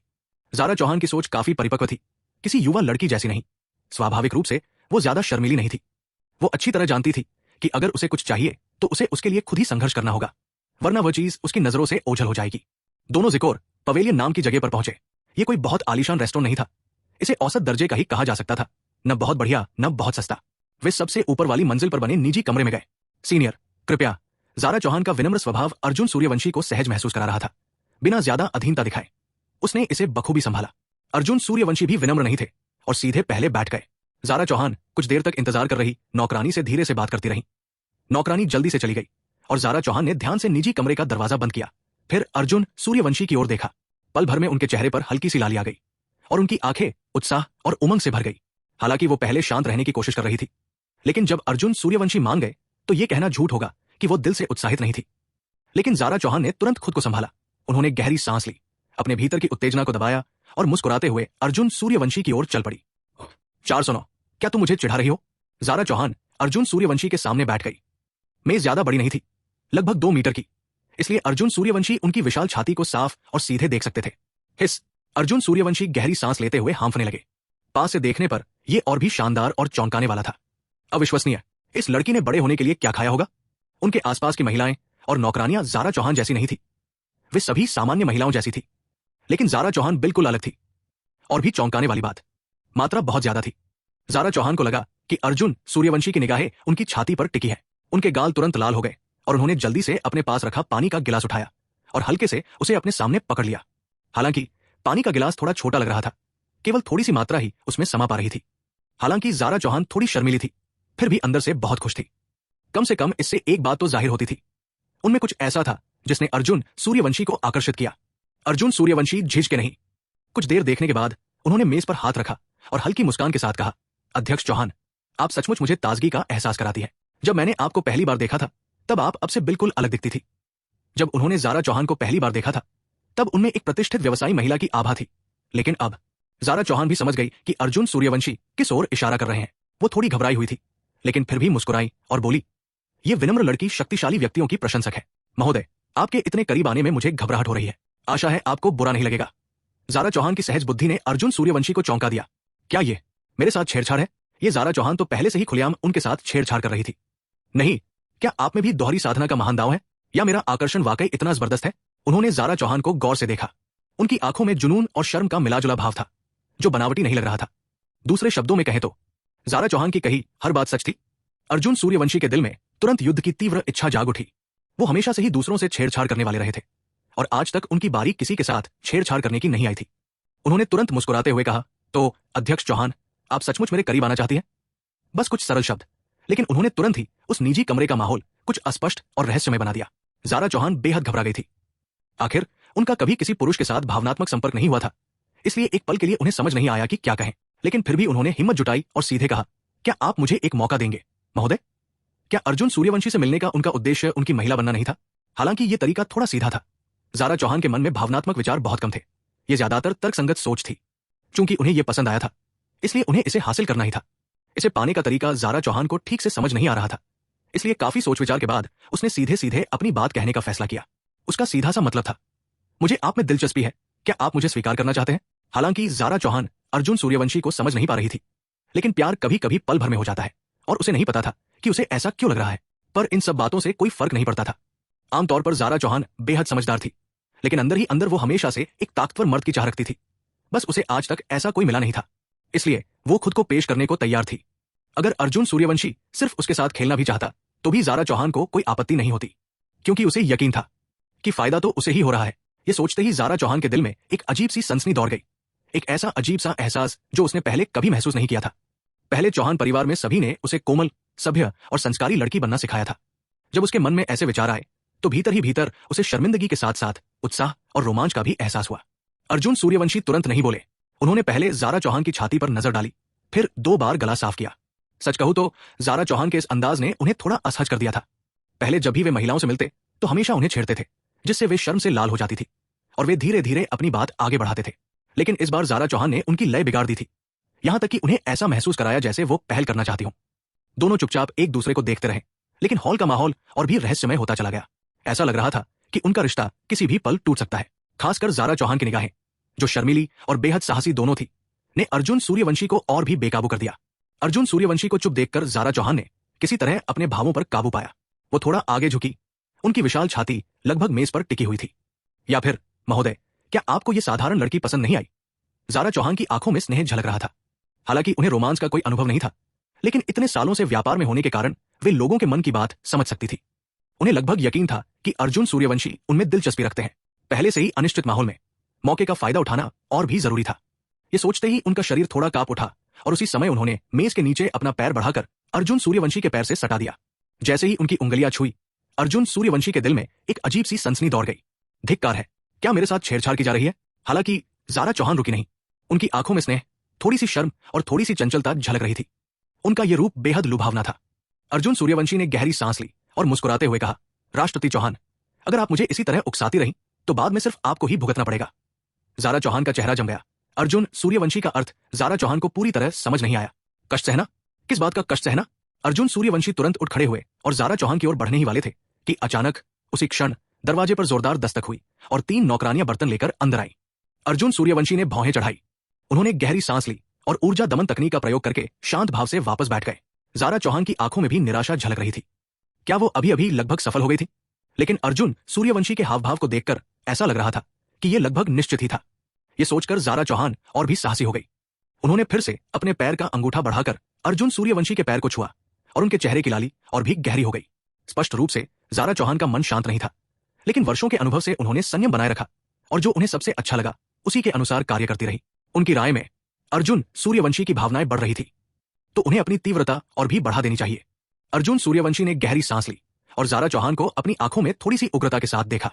Speaker 1: ज़ारा चौहान की सोच काफी परिपक्व थी, किसी युवा लड़की जैसी नहीं। स्वाभाविक रूप से वो ज्यादा शर्मीली नहीं थी। वो अच्छी तरह जानती थी कि अगर उसे कुछ चाहिए तो उसे उसके लिए खुद ही संघर्ष करना होगा, वरना वह चीज उसकी नजरों से ओझल हो जाएगी। दोनों जिकोर पवेलियन नाम की जगह पर पहुंचे। ये कोई बहुत आलीशान रेस्टोरेंट नहीं था, इसे औसत दर्जे का ही कहा जा सकता था। न बहुत बढ़िया न बहुत सस्ता। वे सबसे ऊपर वाली मंजिल पर बने निजी कमरे में गए। सीनियर, कृपया। ज़ारा चौहान का विनम्र स्वभाव अर्जुन सूर्यवंशी को सहज महसूस करा रहा था, बिना ज्यादा अधीनता दिखाए। उसने इसे बखूबी संभाला। अर्जुन सूर्यवंशी भी विनम्र नहीं थे और सीधे पहले बैठ गए। ज़ारा चौहान कुछ देर तक इंतजार कर रही नौकरानी से धीरे से बात करती रही। नौकरानी जल्दी से चली गई और ज़ारा चौहान ने ध्यान से निजी कमरे का दरवाजा बंद किया। फिर अर्जुन सूर्यवंशी की ओर देखा। पल भर में उनके चेहरे पर हल्की सी लाली आ गई और उनकी आंखें उत्साह और उमंग से भर गई। हालांकि वो पहले शांत रहने की कोशिश कर रही थी, लेकिन जब अर्जुन सूर्यवंशी मान गए तो ये कहना झूठ होगा कि वो दिल से उत्साहित नहीं थी। लेकिन ज़ारा चौहान ने तुरंत खुद को संभाला। उन्होंने गहरी सांस ली, अपने भीतर की उत्तेजना को दबाया और मुस्कुराते हुए अर्जुन सूर्यवंशी की ओर चल पड़ी। 409, क्या तुम मुझे चिढ़ा रही हो? ज़ारा चौहान अर्जुन सूर्यवंशी के सामने बैठ गई। मेज ज्यादा बड़ी नहीं थी, लगभग 2 मीटर की, इसलिए अर्जुन सूर्यवंशी उनकी विशाल छाती को साफ और सीधे देख सकते थे। हिस, अर्जुन सूर्यवंशी गहरी सांस लेते हुए हांफने लगे। पास से देखने पर यह और भी शानदार और चौंकाने वाला था। अविश्वसनीय, इस लड़की ने बड़े होने के लिए क्या खाया होगा? उनके आसपास की महिलाएं और नौकरानियां ज़ारा चौहान जैसी नहीं थी, वे सभी सामान्य महिलाओं जैसी थी। लेकिन ज़ारा चौहान बिल्कुल अलग थी। और भी चौंकाने वाली बात, मात्रा बहुत ज्यादा थी। ज़ारा चौहान को लगा कि अर्जुन सूर्यवंशी की निगाहें उनकी छाती पर टिकी है। उनके गाल तुरंत लाल हो गए और उन्होंने जल्दी से अपने पास रखा पानी का गिलास उठाया और हल्के से उसे अपने सामने पकड़ लिया। हालांकि पानी का गिलास थोड़ा छोटा लग रहा था, केवल थोड़ी सी मात्रा ही उसमें समा पा रही थी। हालांकि ज़ारा चौहान थोड़ी शर्मीली थी, फिर भी अंदर से बहुत खुश थी। कम से कम इससे एक बात तो जाहिर होती थी, उनमें कुछ ऐसा था जिसने अर्जुन सूर्यवंशी को आकर्षित किया। अर्जुन सूर्यवंशी झिझके नहीं। कुछ देर देखने के बाद उन्होंने मेज पर हाथ रखा और हल्की मुस्कान के साथ कहा, अध्यक्ष चौहान, आप सचमुच मुझे ताजगी का एहसास कराती है। जब मैंने आपको पहली बार देखा था तब आप अब से बिल्कुल अलग दिखती थी। जब उन्होंने ज़ारा चौहान को पहली बार देखा था तब उनमें एक प्रतिष्ठित व्यवसायी महिला की आभा थी, लेकिन अब ज़ारा चौहान भी समझ गई कि अर्जुन सूर्यवंशी किस ओर इशारा कर रहे हैं। वो थोड़ी घबराई हुई थी, लेकिन फिर भी मुस्कुराई और बोली, ये विनम्र लड़की शक्तिशाली व्यक्तियों की प्रशंसक है। महोदय, आपके इतने करीब आने में मुझे घबराहट हो रही है। आशा है आपको बुरा नहीं लगेगा। ज़ारा चौहान की सहज बुद्धि ने अर्जुन सूर्यवंशी को चौंका दिया। क्या ये मेरे साथ छेड़छाड़ है? ये ज़ारा चौहान तो पहले से ही खुलेआम उनके साथ छेड़छाड़ कर रही थी। नहीं, क्या आप में भी दोहरी साधना का महान दांव है, या मेरा आकर्षण वाकई इतना जबरदस्त है? उन्होंने ज़ारा चौहान को गौर से देखा। उनकी आंखों में जुनून और शर्म का मिलाजुला भाव था, जो बनावटी नहीं लग रहा था। दूसरे शब्दों में कहें तो ज़ारा चौहान की कही हर बात सच थी। अर्जुन सूर्यवंशी के दिल में तुरंत युद्ध की तीव्र इच्छा जाग उठी। वो हमेशा से ही दूसरों से छेड़छाड़ करने वाले रहे थे और आज तक उनकी बारी किसी के साथ छेड़छाड़ करने की नहीं आई थी। उन्होंने तुरंत मुस्कुराते हुए कहा, तो अध्यक्ष चौहान, आप सचमुच मेरे करीब आना चाहती हैं? बस कुछ सरल शब्द, लेकिन उन्होंने तुरंत ही उस निजी कमरे का माहौल कुछ अस्पष्ट और रहस्यमय बना दिया। ज़ारा चौहान बेहद घबरा गई थी। आखिर उनका कभी किसी पुरुष के साथ भावनात्मक संपर्क नहीं हुआ था, इसलिए एक पल के लिए उन्हें समझ नहीं आया कि क्या कहें। लेकिन फिर भी उन्होंने हिम्मत जुटाई और सीधे कहा, क्या आप मुझे एक मौका देंगे महोदय? क्या अर्जुन सूर्यवंशी से मिलने का उनका उद्देश्य उनकी महिला बनना नहीं था? हालांकि ये तरीका थोड़ा सीधा था। ज़ारा चौहान के मन में भावनात्मक विचार बहुत कम थे। ये ज्यादातर तर्कसंगत सोच थी। चूंकि उन्हें यह पसंद आया था, इसलिए उन्हें इसे हासिल करना ही था। इसे पाने का तरीका ज़ारा चौहान को ठीक से समझ नहीं आ रहा था, इसलिए काफी सोच विचार के बाद उसने सीधे सीधे अपनी बात कहने का फैसला किया। उसका सीधा सा मतलब था, मुझे आप में दिलचस्पी है, क्या आप मुझे स्वीकार करना चाहते हैं? हालांकि ज़ारा चौहान अर्जुन सूर्यवंशी को समझ नहीं पा रही थी, लेकिन प्यार कभी कभी पल भर में हो जाता है और उसे नहीं पता था कि उसे ऐसा क्यों लग रहा है। पर इन सब बातों से कोई फर्क नहीं पड़ता था। आमतौर पर ज़ारा चौहान बेहद समझदार थी, लेकिन अंदर ही अंदर वो हमेशा से एक ताकतवर मर्द की चाह रखती थी। बस उसे आज तक ऐसा कोई मिला नहीं था, इसलिए वो खुद को पेश करने को तैयार थी। अगर अर्जुन सूर्यवंशी सिर्फ उसके साथ खेलना भी चाहता तो भी ज़ारा चौहान को कोई आपत्ति नहीं होती, क्योंकि उसे यकीन था कि फायदा तो उसे ही हो रहा है। ये सोचते ही ज़ारा चौहान के दिल में एक अजीब सी सनसनी दौड़ गई, एक ऐसा अजीब सा एहसास जो उसने पहले कभी महसूस नहीं किया था। पहले चौहान परिवार में सभी ने उसे कोमल, सभ्य और संस्कारी लड़की बनना सिखाया था। जब उसके मन में ऐसे विचार आए तो भीतर ही भीतर उसे शर्मिंदगी के साथ साथ उत्साह और रोमांच का भी एहसास हुआ। अर्जुन सूर्यवंशी तुरंत नहीं बोले। उन्होंने पहले ज़ारा चौहान की छाती पर नजर डाली, फिर 2 बार गला साफ किया। सच कहूं तो ज़ारा चौहान के इस अंदाज ने उन्हें थोड़ा असहज कर दिया था। पहले जब भी वे महिलाओं से मिलते तो हमेशा उन्हें छेड़ते थे, जिससे वे शर्म से लाल हो जाती थी और वे धीरे धीरे अपनी बात आगे बढ़ाते थे। लेकिन इस बार ज़ारा चौहान ने उनकी लय बिगाड़ दी थी, यहां तक कि उन्हें ऐसा महसूस कराया जैसे वो पहल करना चाहती हूं। दोनों चुपचाप एक दूसरे को देखते रहे, लेकिन हॉल का माहौल और भी रहस्यमय होता चला गया। ऐसा लग रहा था कि उनका रिश्ता किसी भी पल टूट सकता है। खासकर ज़ारा चौहान की निगाहें, जो शर्मीली और बेहद साहसी दोनों थी, ने अर्जुन सूर्यवंशी को और भी बेकाबू कर दिया। अर्जुन सूर्यवंशी को चुप देखकर ज़ारा चौहान ने किसी तरह अपने भावों पर काबू पाया। वो थोड़ा आगे झुकी, उनकी विशाल छाती लगभग मेज पर टिकी हुई थी। या फिर महोदय, क्या आपको ये साधारण लड़की पसंद नहीं आई? ज़ारा चौहान की आंखों में स्नेह झलक रहा था। हालांकि उन्हें रोमांस का कोई अनुभव नहीं था, लेकिन इतने सालों से व्यापार में होने के कारण वे लोगों के मन की बात समझ सकती थी। उन्हें लगभग यकीन था कि अर्जुन सूर्यवंशी उनमें दिलचस्पी रखते हैं। पहले से ही अनिश्चित माहौल में मौके का फायदा उठाना और भी जरूरी था। ये सोचते ही उनका शरीर थोड़ा कांप उठा और उसी समय उन्होंने मेज के नीचे अपना पैर बढ़ाकर अर्जुन सूर्यवंशी के पैर से सटा दिया। जैसे ही उनकी उंगलियां छुई, अर्जुन सूर्यवंशी के दिल में एक अजीब सी सनसनी दौड़ गई। धिक्कार है, क्या मेरे साथ छेड़छाड़ की जा रही है? हालांकि ज़ारा चौहान रुकी नहीं। उनकी आंखों में स्नेह, थोड़ी सी शर्म और थोड़ी सी चंचलता झलक रही थी। उनका यह रूप बेहद लुभावना था। अर्जुन सूर्यवंशी ने गहरी सांस ली और मुस्कुराते हुए कहा, राष्ट्रपति चौहान, अगर आप मुझे इसी तरह उकसाती रही तो बाद में सिर्फ आपको ही भुगतना पड़ेगा। ज़ारा चौहान का चेहरा जम गया। अर्जुन सूर्यवंशी का अर्थ ज़ारा चौहान को पूरी तरह समझ नहीं आया। कष्ट सहना? किस बात का कष्ट सहना? अर्जुन सूर्यवंशी तुरंत उठ खड़े हुए और ज़ारा चौहान की ओर बढ़ने ही वाले थे कि अचानक उसी क्षण दरवाजे पर जोरदार दस्तक हुई और 3 नौकरानियां बर्तन लेकर अंदर आई। अर्जुन सूर्यवंशी ने भौहें चढ़ाई। उन्होंने गहरी सांस ली और ऊर्जा दमन तकनीक का प्रयोग करके शांत भाव से वापस बैठ गए। ज़ारा चौहान की आंखों में भी निराशा झलक रही थी। क्या वो अभी अभी लगभग सफल हो गई थी? लेकिन अर्जुन सूर्यवंशी के हाव भाव को देखकर ऐसा लग रहा था कि यह लगभग निश्चित ही था। यह सोचकर ज़ारा चौहान और भी साहसी हो गई। उन्होंने फिर से अपने पैर का अंगूठा बढ़ाकर अर्जुन सूर्यवंशी के पैर को छुआ और उनके चेहरे की लाली और भी गहरी हो गई। स्पष्ट रूप से ज़ारा चौहान का मन शांत नहीं था, लेकिन वर्षों के अनुभव से उन्होंने संयम बनाए रखा और जो उन्हें सबसे अच्छा लगा उसी के अनुसार कार्य करती रही। उनकी राय में अर्जुन सूर्यवंशी की भावनाएं बढ़ रही थी, तो उन्हें अपनी तीव्रता और भी बढ़ा देनी चाहिए। अर्जुन सूर्यवंशी ने गहरी सांस ली और ज़ारा चौहान को अपनी आंखों में थोड़ी सी उग्रता के साथ देखा।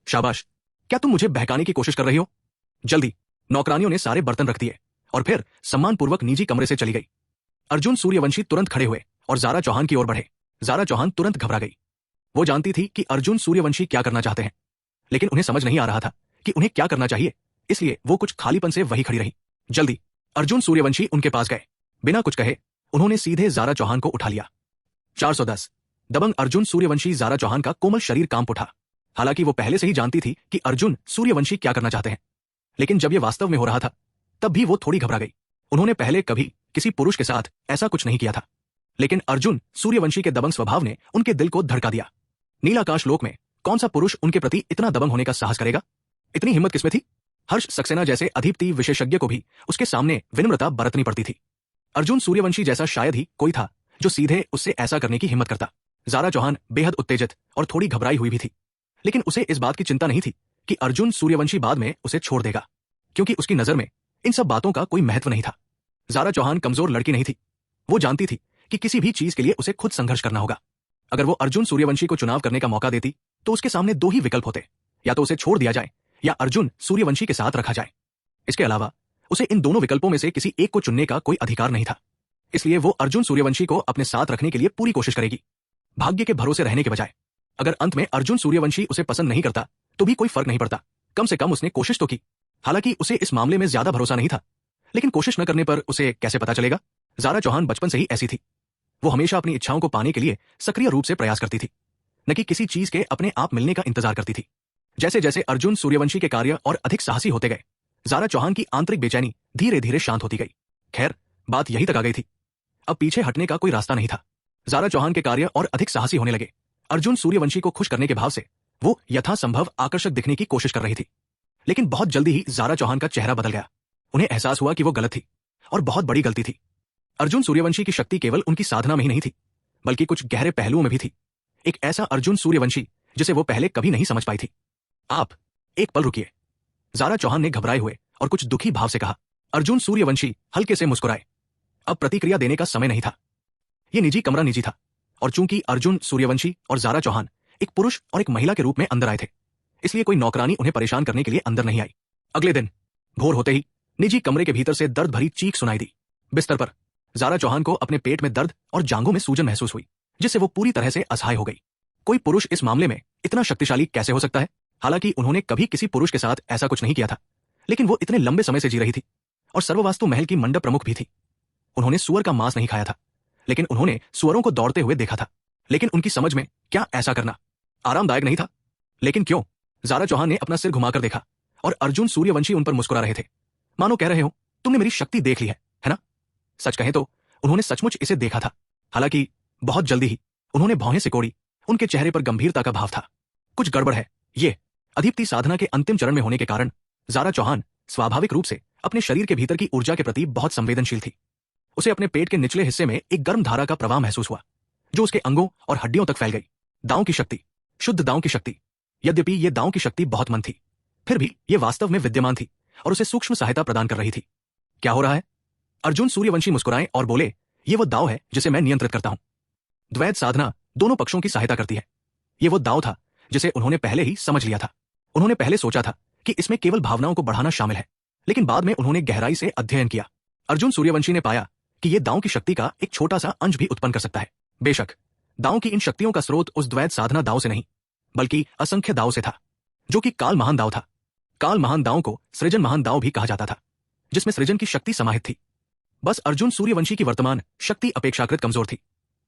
Speaker 1: शाबाश, क्या तुम मुझे बहकाने की कोशिश कर रही हो? जल्दी। नौकरानियों ने सारे बर्तन रख दिए और फिर सम्मानपूर्वक निजी कमरे से चली गई। अर्जुन सूर्यवंशी तुरंत खड़े हुए और ज़ारा चौहान की ओर बढ़े। ज़ारा चौहान तुरंत घबरा गई। वो जानती थी कि अर्जुन सूर्यवंशी क्या करना चाहते हैं, लेकिन उन्हें समझ नहीं आ रहा था कि उन्हें क्या करना चाहिए, इसलिए वो कुछ खालीपन से वहीं खड़ी रही। जल्दी। अर्जुन सूर्यवंशी उनके पास गए। बिना कुछ कहे उन्होंने सीधे ज़ारा चौहान को उठा लिया। 410। दबंग अर्जुन सूर्यवंशी। ज़ारा चौहान का कोमल शरीर कांप उठा। हालांकि वो पहले से ही जानती थी कि अर्जुन सूर्यवंशी क्या करना चाहते हैं, लेकिन जब ये वास्तव में हो रहा था तब भी वो थोड़ी घबरा गई। उन्होंने पहले कभी किसी पुरुष के साथ ऐसा कुछ नहीं किया था, लेकिन अर्जुन सूर्यवंशी के दबंग स्वभाव ने उनके दिल को धड़का दिया। नीलाकाश लोक में कौन सा पुरुष उनके प्रति इतना दबंग होने का साहस करेगा? इतनी हिम्मत किसमें थी? हर्ष सक्सेना जैसे अधीपति विशेषज्ञ को भी उसके सामने विनम्रता बरतनी पड़ती थी। अर्जुन सूर्यवंशी जैसा शायद ही कोई था जो सीधे उससे ऐसा करने की हिम्मत करता। ज़ारा चौहान बेहद उत्तेजित और थोड़ी घबराई हुई भी थी, लेकिन उसे इस बात की चिंता नहीं थी कि अर्जुन सूर्यवंशी बाद में उसे छोड़ देगा, क्योंकि उसकी नजर में इन सब बातों का कोई महत्व नहीं था। ज़ारा चौहान कमजोर लड़की नहीं थी। वो जानती थी कि किसी भी चीज के लिए उसे खुद संघर्ष करना होगा। अगर वो अर्जुन सूर्यवंशी को चुनाव करने का मौका देती तो उसके सामने दो ही विकल्प होते, या तो उसे छोड़ दिया जाए या अर्जुन सूर्यवंशी के साथ रखा जाए। इसके अलावा उसे इन दोनों विकल्पों में से किसी एक को चुनने का कोई अधिकार नहीं था। इसलिए वो अर्जुन सूर्यवंशी को अपने साथ रखने के लिए पूरी कोशिश करेगी, भाग्य के भरोसे रहने के बजाय। अगर अंत में अर्जुन सूर्यवंशी उसे पसंद नहीं करता तो भी कोई फर्क नहीं पड़ता, कम से कम उसने कोशिश तो की। हालांकि उसे इस मामले में ज्यादा भरोसा नहीं था, लेकिन कोशिश न करने पर उसे कैसे पता चलेगा। ज़ारा चौहान बचपन से ही ऐसी थी। वो हमेशा अपनी इच्छाओं को पाने के लिए सक्रिय रूप से प्रयास करती थी, न कि किसी चीज के अपने आप मिलने का इंतजार करती थी। जैसे जैसे अर्जुन सूर्यवंशी के कार्य और अधिक साहसी होते गए, ज़ारा चौहान की आंतरिक बेचैनी धीरे धीरे शांत होती गई। खैर, बात यहीं तक आ गई थी, अब पीछे हटने का कोई रास्ता नहीं था। ज़ारा चौहान के कार्य और अधिक साहसी होने लगे। अर्जुन सूर्यवंशी को खुश करने के भाव से वो यथासंभव आकर्षक दिखने की कोशिश कर रही थी। लेकिन बहुत जल्दी ही ज़ारा चौहान का चेहरा बदल गया। उन्हें एहसास हुआ कि वो गलत थी, और बहुत बड़ी गलती थी। अर्जुन सूर्यवंशी की शक्ति केवल उनकी साधना में ही नहीं थी, बल्कि कुछ गहरे पहलुओं में भी थी। एक ऐसा अर्जुन सूर्यवंशी जिसे वो पहले कभी नहीं समझ पाई थी। आप एक पल रुकिए, ज़ारा चौहान ने घबराए हुए और कुछ दुखी भाव से कहा। अर्जुन सूर्यवंशी हल्के से मुस्कुराए। अब प्रतिक्रिया देने का समय नहीं था। यह निजी कमरा निजी था, और चूंकि अर्जुन सूर्यवंशी और ज़ारा चौहान एक पुरुष और एक महिला के रूप में अंदर आए थे, इसलिए कोई नौकरानी उन्हें परेशान करने के लिए अंदर नहीं आई। अगले दिन भोर होते ही निजी कमरे के भीतर से दर्द भरी चीख सुनाई दी। बिस्तर पर ज़ारा चौहान को अपने पेट में दर्द और जांघों में सूजन महसूस हुई, जिससे वो पूरी तरह से असहाय हो गई। कोई पुरुष इस मामले में इतना शक्तिशाली कैसे हो सकता है? हालांकि उन्होंने कभी किसी पुरुष के साथ ऐसा कुछ नहीं किया था, लेकिन वो इतने लंबे समय से जी रही थी और सर्ववास्तु महल की मंडप प्रमुख भी थी। उन्होंने सुअर का मांस नहीं खाया था, लेकिन उन्होंने सुअरों को दौड़ते हुए देखा था। लेकिन उनकी समझ में क्या ऐसा करना आरामदायक नहीं था? लेकिन क्यों? ज़ारा चौहान ने अपना सिर घुमाकर देखा और अर्जुन सूर्यवंशी उन पर मुस्कुरा रहे थे, मानो कह रहे हो, तुमने मेरी शक्ति देख ली है ना? सच कहें तो उन्होंने सचमुच इसे देखा था। हालांकि बहुत जल्दी ही उन्होंने भौहें सिकोड़ी। उनके चेहरे पर गंभीरता का भाव था। कुछ गड़बड़ है। ये अधिप्ति साधना के अंतिम चरण में होने के कारण ज़ारा चौहान स्वाभाविक रूप से अपने शरीर के भीतर की ऊर्जा के प्रति बहुत संवेदनशील थी। उसे अपने पेट के निचले हिस्से में एक गर्म धारा का प्रवाह महसूस हुआ, जो उसके अंगों और हड्डियों तक फैल गई। दांव की शक्ति, शुद्ध दांव की शक्ति। यद्यपि यह दांव की शक्ति बहुत मंद थी, फिर भी यह वास्तव में विद्यमान थी और उसे सूक्ष्म सहायता प्रदान कर रही थी। क्या हो रहा है? अर्जुन सूर्यवंशी मुस्कुराए और बोले, ये वो दांव है जिसे मैं नियंत्रित करता हूं। द्वैत साधना दोनों पक्षों की सहायता करती है। ये वो दांव था जिसे उन्होंने पहले ही समझ लिया था। उन्होंने पहले सोचा था कि इसमें केवल भावनाओं को बढ़ाना शामिल है, लेकिन बाद में उन्होंने गहराई से अध्ययन किया। अर्जुन सूर्यवंशी ने पाया कि यह दांव की शक्ति का एक छोटा सा अंश भी उत्पन्न कर सकता है। बेशक दांव की इन शक्तियों का स्रोत उस द्वैत साधना दांव से नहीं, बल्कि असंख्य दांव से था, जो कि काल महान दांव था। काल महान दांव को सृजन महान दांव भी कहा जाता था, जिसमें सृजन की शक्ति समाहित थी। बस अर्जुन सूर्यवंशी की वर्तमान शक्ति अपेक्षाकृत कमजोर थी।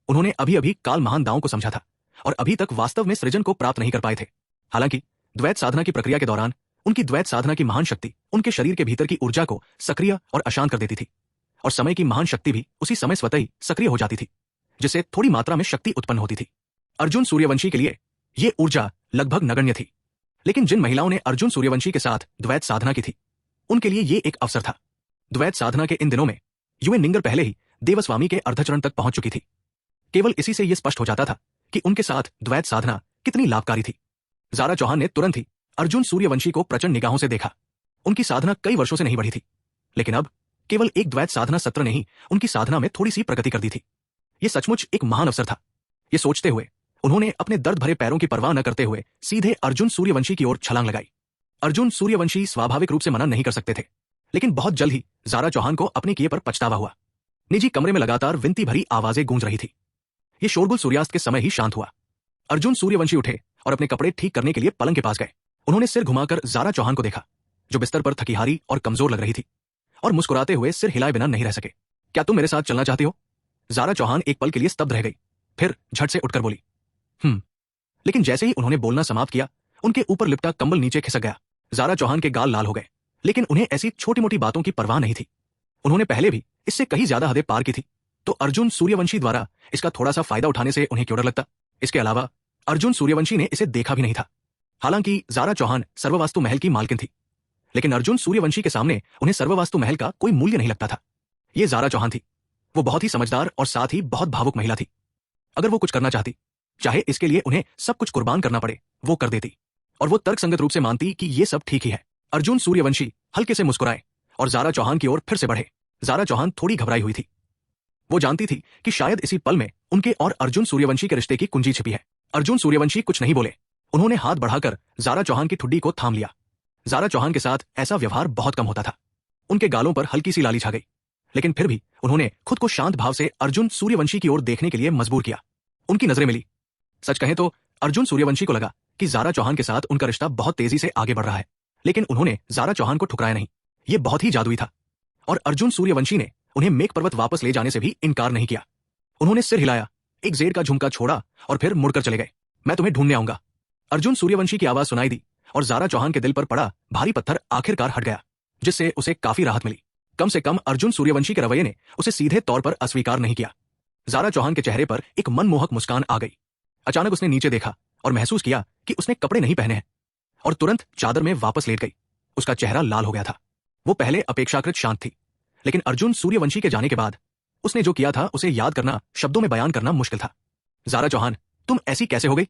Speaker 1: उन्होंने अभी अभी काल महान दांव को समझा था और अभी तक वास्तव में सृजन को प्राप्त नहीं कर पाए थे। हालांकि द्वैत साधना की प्रक्रिया के दौरान उनकी द्वैत साधना की महान शक्ति उनके शरीर के भीतर की ऊर्जा को सक्रिय और अशांत कर देती थी, और समय की महान शक्ति भी उसी समय स्वतः ही सक्रिय हो जाती थी, जिससे थोड़ी मात्रा में शक्ति उत्पन्न होती थी। अर्जुन सूर्यवंशी के लिए यह ऊर्जा लगभग नगण्य थी, लेकिन जिन महिलाओं ने अर्जुन सूर्यवंशी के साथ द्वैत साधना की थी, उनके लिए यह एक अवसर था। द्वैत साधना के इन दिनों में यूएन निंगर पहले ही देवस्वामी के अर्धचरण तक पहुंच चुकी थी। केवल इसी से यह स्पष्ट हो जाता था कि उनके साथ द्वैत साधना कितनी लाभकारी थी। ज़ारा चौहान ने तुरंत ही अर्जुन सूर्यवंशी को प्रचंड निगाहों से देखा। उनकी साधना कई वर्षों से नहीं बढ़ी थी, लेकिन अब केवल एक द्वैत साधना सत्र ने ही उनकी साधना में थोड़ी सी प्रगति कर दी थी। यह सचमुच एक महान अवसर था। यह सोचते हुए उन्होंने अपने दर्द भरे पैरों की परवाह न करते हुए सीधे अर्जुन सूर्यवंशी की ओर छलांग लगाई। अर्जुन सूर्यवंशी स्वाभाविक रूप से मना नहीं कर सकते थे, लेकिन बहुत जल्द ही ज़ारा चौहान को अपने किए पर पछतावा हुआ। निजी कमरे में लगातार विनती भरी आवाजें गूंज रही थी। यह शोरगुल सूर्यास्त के समय ही शांत हुआ। अर्जुन सूर्यवंशी उठे और अपने कपड़े ठीक करने के लिए पलंग के पास गए। उन्होंने सिर घुमाकर ज़ारा चौहान को देखा, जो बिस्तर पर थकीहारी और कमजोर लग रही थी, और मुस्कुराते हुए सिर हिलाए बिना नहीं रह सके। क्या तुम मेरे साथ चलना चाहती हो? ज़ारा चौहान एक पल के लिए स्तब्ध रह गई, फिर झट से उठकर बोली, लेकिन जैसे ही उन्होंने बोलना समाप्त किया, उनके ऊपर लिपटा कंबल नीचे खिसक गया। ज़ारा चौहान के गाल लाल हो गए, लेकिन उन्हें ऐसी छोटी मोटी बातों की परवाह नहीं थी। उन्होंने पहले भी इससे कहीं ज्यादा हदें पार की थी, तो अर्जुन सूर्यवंशी द्वारा इसका थोड़ा सा फायदा उठाने से उन्हें क्यों डर लगता? इसके अलावा अर्जुन सूर्यवंशी ने इसे देखा भी नहीं था। हालांकि ज़ारा चौहान सर्ववास्तु महल की मालकिन थी, लेकिन अर्जुन सूर्यवंशी के सामने उन्हें सर्ववास्तु महल का कोई मूल्य नहीं लगता था। यह ज़ारा चौहान थी। वो बहुत ही समझदार और साथ ही बहुत भावुक महिला थी। अगर वो कुछ करना चाहती, चाहे इसके लिए उन्हें सब कुछ कुर्बान करना पड़े, वो कर देती, और वो तर्कसंगत रूप से मानती कि ये सब ठीक ही है। अर्जुन सूर्यवंशी हल्के से मुस्कुराए और ज़ारा चौहान की ओर फिर से बढ़े। ज़ारा चौहान थोड़ी घबराई हुई थी। वो जानती थी कि शायद इसी पल में उनके और अर्जुन सूर्यवंशी के रिश्ते की कुंजी छिपी है। अर्जुन सूर्यवंशी कुछ नहीं बोले। उन्होंने हाथ बढ़ाकर ज़ारा चौहान की ठुड्डी को थाम लिया। ज़ारा चौहान के साथ ऐसा व्यवहार बहुत कम होता था। उनके गालों पर हल्की सी लाली छा गई, लेकिन फिर भी उन्होंने खुद को शांत भाव से अर्जुन सूर्यवंशी की ओर देखने के लिए मजबूर किया। उनकी नजरें मिली। सच कहें तो अर्जुन सूर्यवंशी को लगा कि ज़ारा चौहान के साथ उनका रिश्ता बहुत तेजी से आगे बढ़ रहा है, लेकिन उन्होंने ज़ारा चौहान को ठुकराया नहीं। यह बहुत ही जादुई था। और अर्जुन सूर्यवंशी ने उन्हें मेघ पर्वत वापस ले जाने से भी इनकार नहीं किया। उन्होंने सिर हिलाया, एक जेड का झुमका छोड़ा और फिर मुड़कर चले गए। मैं तुम्हें ढूंढने आऊंगा। अर्जुन सूर्यवंशी की आवाज सुनाई दी और ज़ारा चौहान के दिल पर पड़ा भारी पत्थर आखिरकार हट गया, जिससे उसे काफी राहत मिली। कम से कम अर्जुन सूर्यवंशी के रवैये ने उसे सीधे तौर पर अस्वीकार नहीं किया। ज़ारा चौहान के चेहरे पर एक मनमोहक मुस्कान आ गई। अचानक उसने नीचे देखा और महसूस किया कि उसने कपड़े नहीं पहने हैं, और तुरंत चादर में वापस लेट गई। उसका चेहरा लाल हो गया था। वो पहले अपेक्षाकृत शांत थी, लेकिन अर्जुन सूर्यवंशी के जाने के बाद उसने जो किया था उसे याद करना, शब्दों में बयान करना मुश्किल था। ज़ारा चौहान, तुम ऐसी कैसे हो गई?